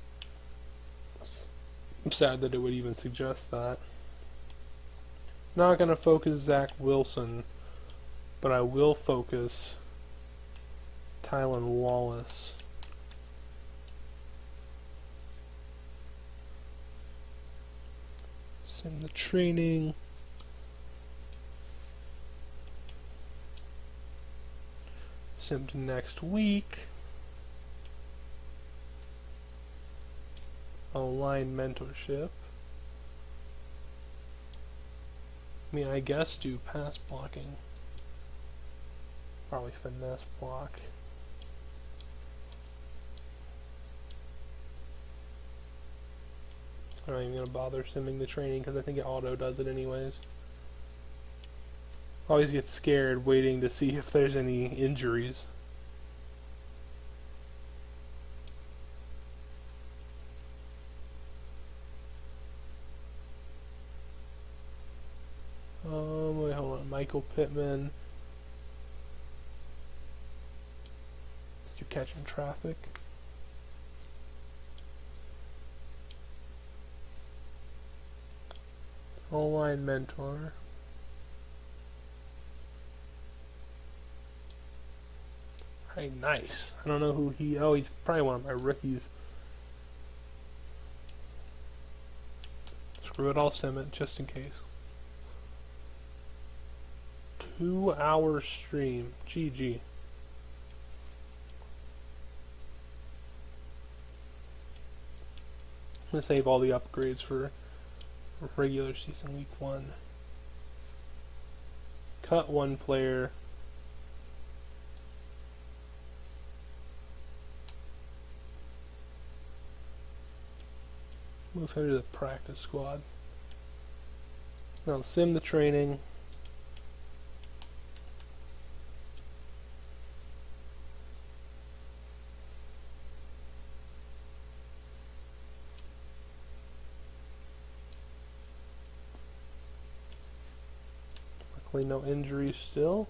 A: I'm sad that it would even suggest that. Not going to focus Zach Wilson, but I will focus Tylan Wallace. Send the training. simmed next week. Online mentorship. I mean, I guess do pass blocking. Probably finesse block. I'm not even going to bother simming the training because I think it auto does it anyways. Always get scared waiting to see if there's any injuries. Wait, hold on. Michael Pittman. Let's do catching traffic. Online mentor. Hey, nice. I don't know who he... Oh, he's probably one of my rookies. Screw it, I'll sim it just in case. 2-hour stream. GG. I'm going to save all the upgrades for regular season week 1. Cut one player. Move her to the practice squad. Now sim the training. Luckily no injuries still.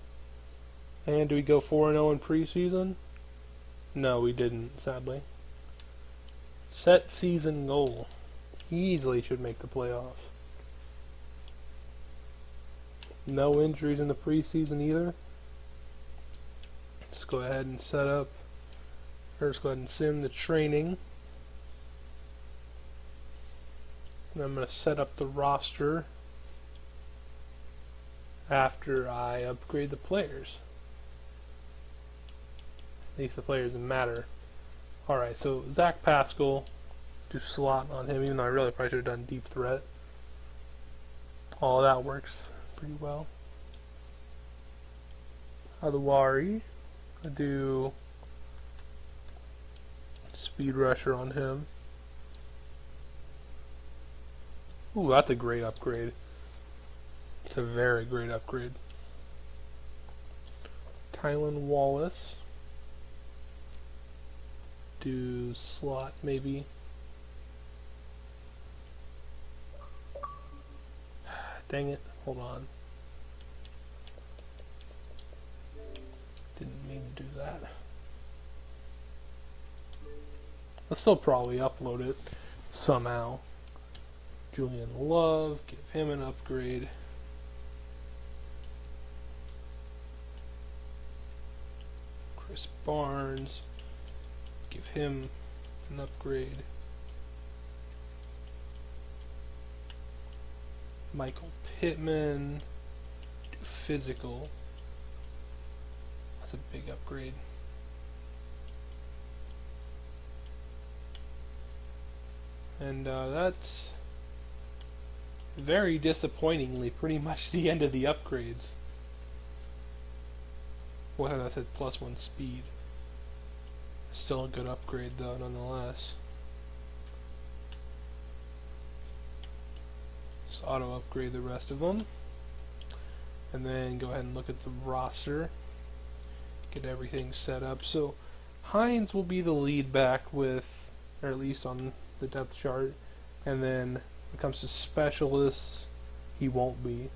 A: And do we go 4-0 in preseason? No, we didn't, sadly. Set season goal. Easily should make the playoffs. No injuries in the preseason either. Let's go ahead and set up. First, go ahead and sim the training. And I'm going to set up the roster after I upgrade the players. At least the players that matter. Alright, so Zach Pascal. Do slot on him, even though I really probably should have done deep threat. All that works pretty well. Adewari, I do speed rusher on him. Ooh, that's a great upgrade. It's a very great upgrade. Tylan Wallace. Do slot maybe. Dang it, hold on. Didn't mean to do that. I'll still probably upload it somehow. Julian Love, give him an upgrade. Chris Barnes, give him an upgrade. Michael Pittman, do physical. That's a big upgrade. And that's very disappointingly pretty much the end of the upgrades. Well, I said +1 speed. Still a good upgrade though, nonetheless. Auto upgrade the rest of them, and then go ahead and look at the roster, get everything set up. So Hines will be the lead back with, or at least on the depth chart, and then when it comes to specialists, he won't be.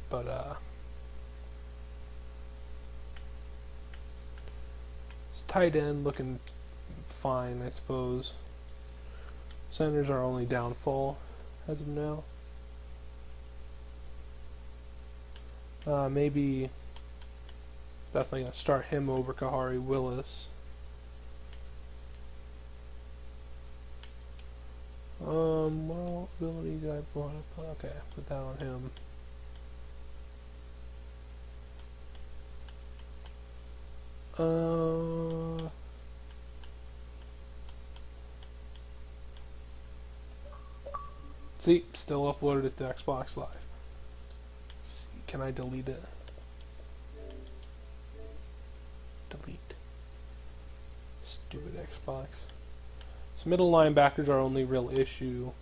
A: But tight end looking fine, I suppose. Centers are only downfall as of now. Maybe definitely gonna start him over Kahari Willis. What ability did I want to put? Okay, put that on him. See, still uploaded it to Xbox Live. See, can I delete it? Delete. Stupid Xbox. So middle linebackers are only real issue.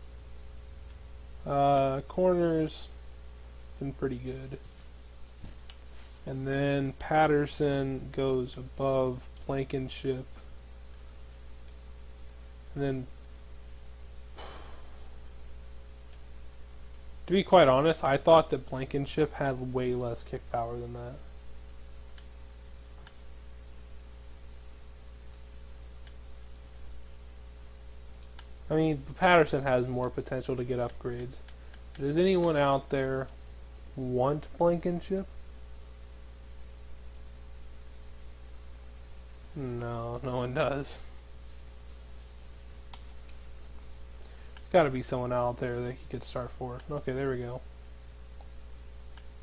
A: Corners been pretty good. And then Patterson goes above Blankenship. And then, to be quite honest, I thought that Blankenship had way less kick power than that. I mean, Patterson has more potential to get upgrades. Does anyone out there want Blankenship? No, no one does. There's got to be someone out there that he could start for. Okay, there we go.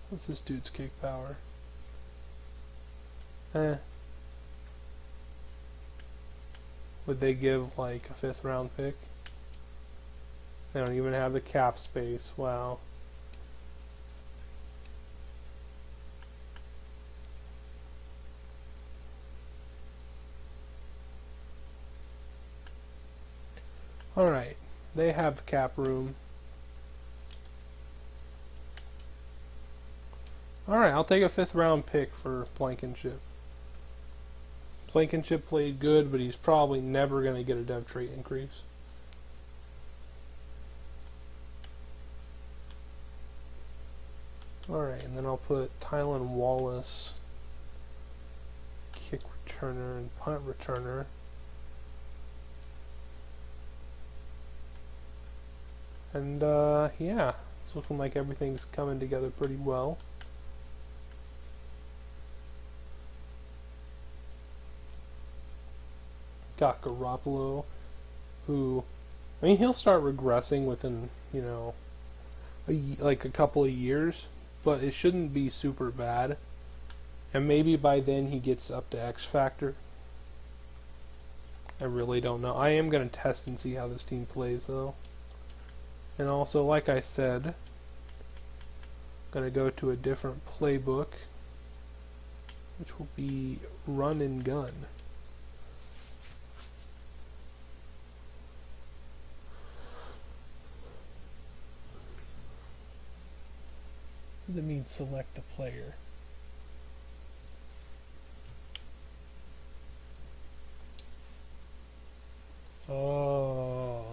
A: What's this dude's kick power? Would they give like a 5th round pick? They don't even have the cap space. Wow. Alright, they have the cap room. Alright, I'll take a 5th round pick for Blankenship. Blankenship played good, but he's probably never going to get a dev trait increase. Alright, and then I'll put Tylan Wallace, kick returner and punt returner. And yeah, it's looking like everything's coming together pretty well. Got Garoppolo, who, I mean, he'll start regressing within, you know, like a couple of years, but it shouldn't be super bad. And maybe by then he gets up to X Factor. I really don't know. I am going to test and see how this team plays, though. And also, like I said, I'm going to go to a different playbook, which will be run and gun. What does it mean, select the player? Oh.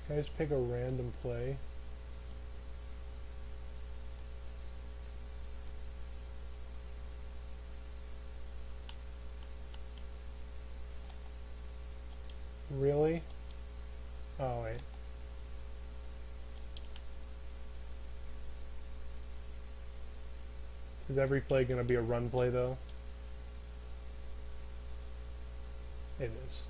A: Can I just pick a random play? Really? Oh, wait. Is every play going to be a run play, though? It is.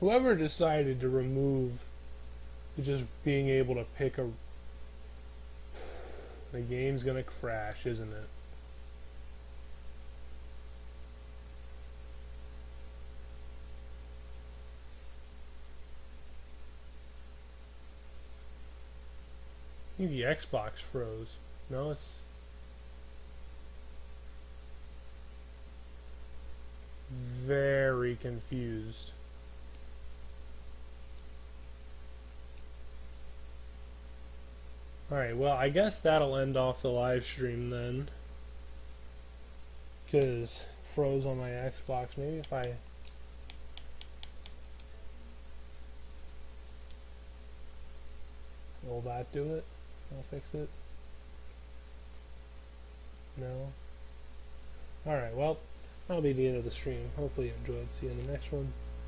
A: Whoever decided to remove just being able to pick a... The game's gonna crash, isn't it? I think the Xbox froze. No, it's... Very confused. Alright, well, I guess that'll end off the live stream then. Because froze on my Xbox. Maybe if I... Will that do it? I'll fix it. No? Alright, well, that'll be the end of the stream. Hopefully you enjoyed. See you in the next one.